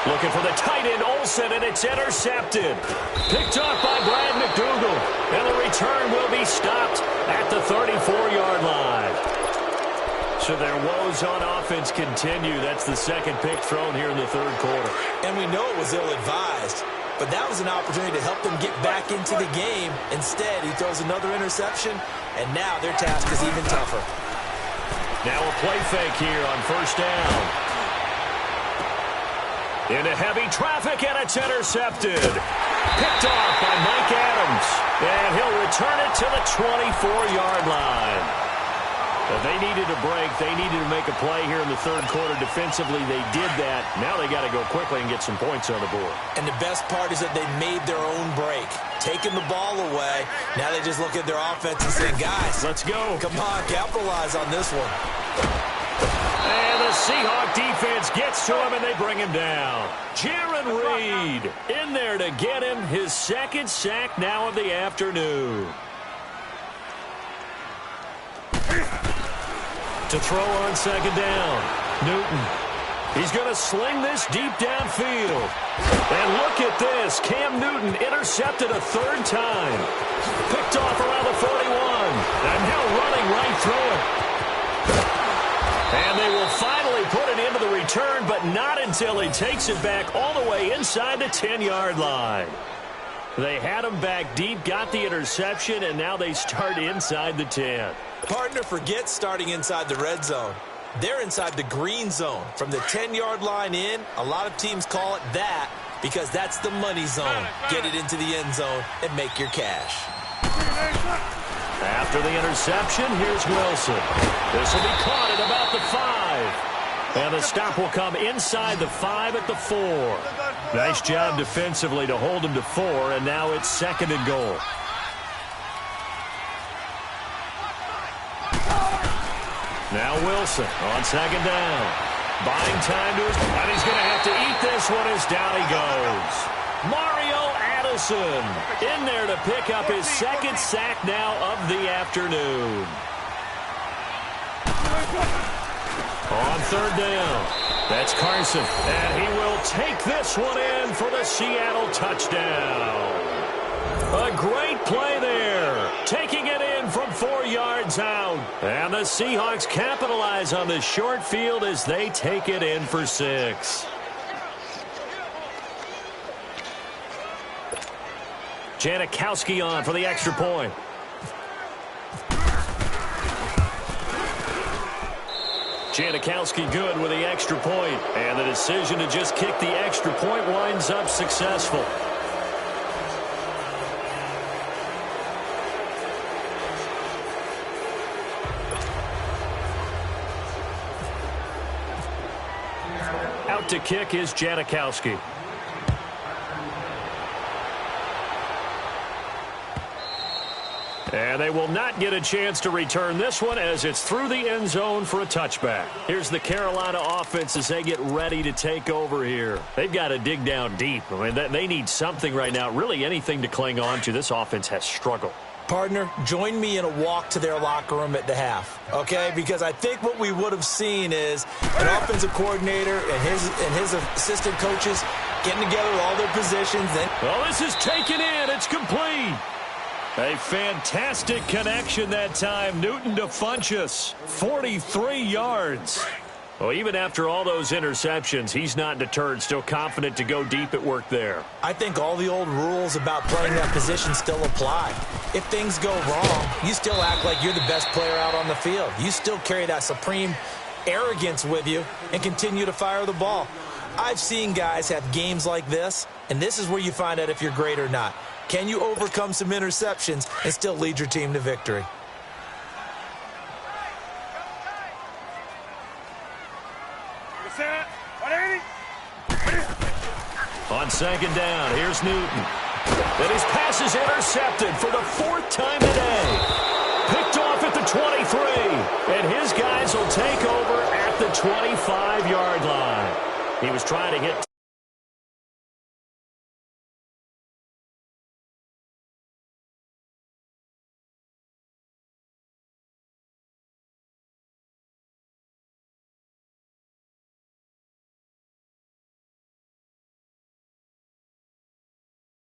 Looking for the tight end, Olsen, and it's intercepted. Picked off by Brad McDougald. And the return will be stopped at the 34-yard line. So their woes on offense continue. That's the second pick thrown here in the third quarter. And we know it was ill-advised, but that was an opportunity to help them get back into the game. Instead, he throws another interception, and now their task is even tougher. Now a play fake here on first down. Into heavy traffic, and it's intercepted. Picked off by Mike Adams. And he'll return it to the 24-yard line. But they needed a break. They needed to make a play here in the third quarter. Defensively, they did that. Now they got to go quickly and get some points on the board. And the best part is that they made their own break. Taking the ball away. Now they just look at their offense and say, guys, let's go. Come on, capitalize on this one. And the Seahawk defense gets to him, and they bring him down. Jaron Reed in there to get him his second sack now of the afternoon. To throw on second down, Newton. He's going to sling this deep downfield. And look at this. Cam Newton intercepted a third time. Picked off around the 41. And now running right through it. And they will finally put it into the return, but not until he takes it back all the way inside the 10-yard line. They had him back deep, got the interception, and now they start inside the 10. Partner, forget starting inside the red zone. They're inside the green zone. From the 10-yard line in, a lot of teams call it that because that's the money zone. Get it into the end zone and make your cash. After After the interception, here's Wilson. This will be caught at about the 5. And the stop will come inside the 5 at the 4. Nice job defensively to hold him to 4, and now it's 2nd and goal. Now Wilson on 2nd down. Buying time to his... And he's going to have to eat this one as down he goes. Mario Addison in there to pick up his 2nd sack now of the afternoon. On 3rd down, that's Carson, and he will take this one in for the Seattle touchdown. A great play there, taking it in from 4 yards out. And the Seahawks capitalize on this short field as they take it in for 6. Janikowski on for the extra point. Janikowski good with the extra point, and the decision to just kick the extra point winds up successful. Out to kick is Janikowski. And they will not get a chance to return this one as it's through the end zone for a touchback. Here's the Carolina offense as they get ready to take over here. They've got to dig down deep. I mean, they need something right now, really anything to cling on to. This offense has struggled. Partner, join me in a walk to their locker room at the half, okay? Because I think what we would have seen is an offensive coordinator and his assistant coaches getting together with all their positions. Well, this is taken in. It's complete. A fantastic connection that time. Newton to Funchess, 43 yards. Well, even after all those interceptions, he's not deterred, still confident to go deep at work there. I think all the old rules about playing that position still apply. If things go wrong, you still act like you're the best player out on the field. You still carry that supreme arrogance with you and continue to fire the ball. I've seen guys have games like this, and this is where you find out if you're great or not. Can you overcome some interceptions and still lead your team to victory? On 2nd down, here's Newton. And his pass is intercepted for the 4th time today. Picked off at the 23. And his guys will take over at the 25-yard line. He was trying to hit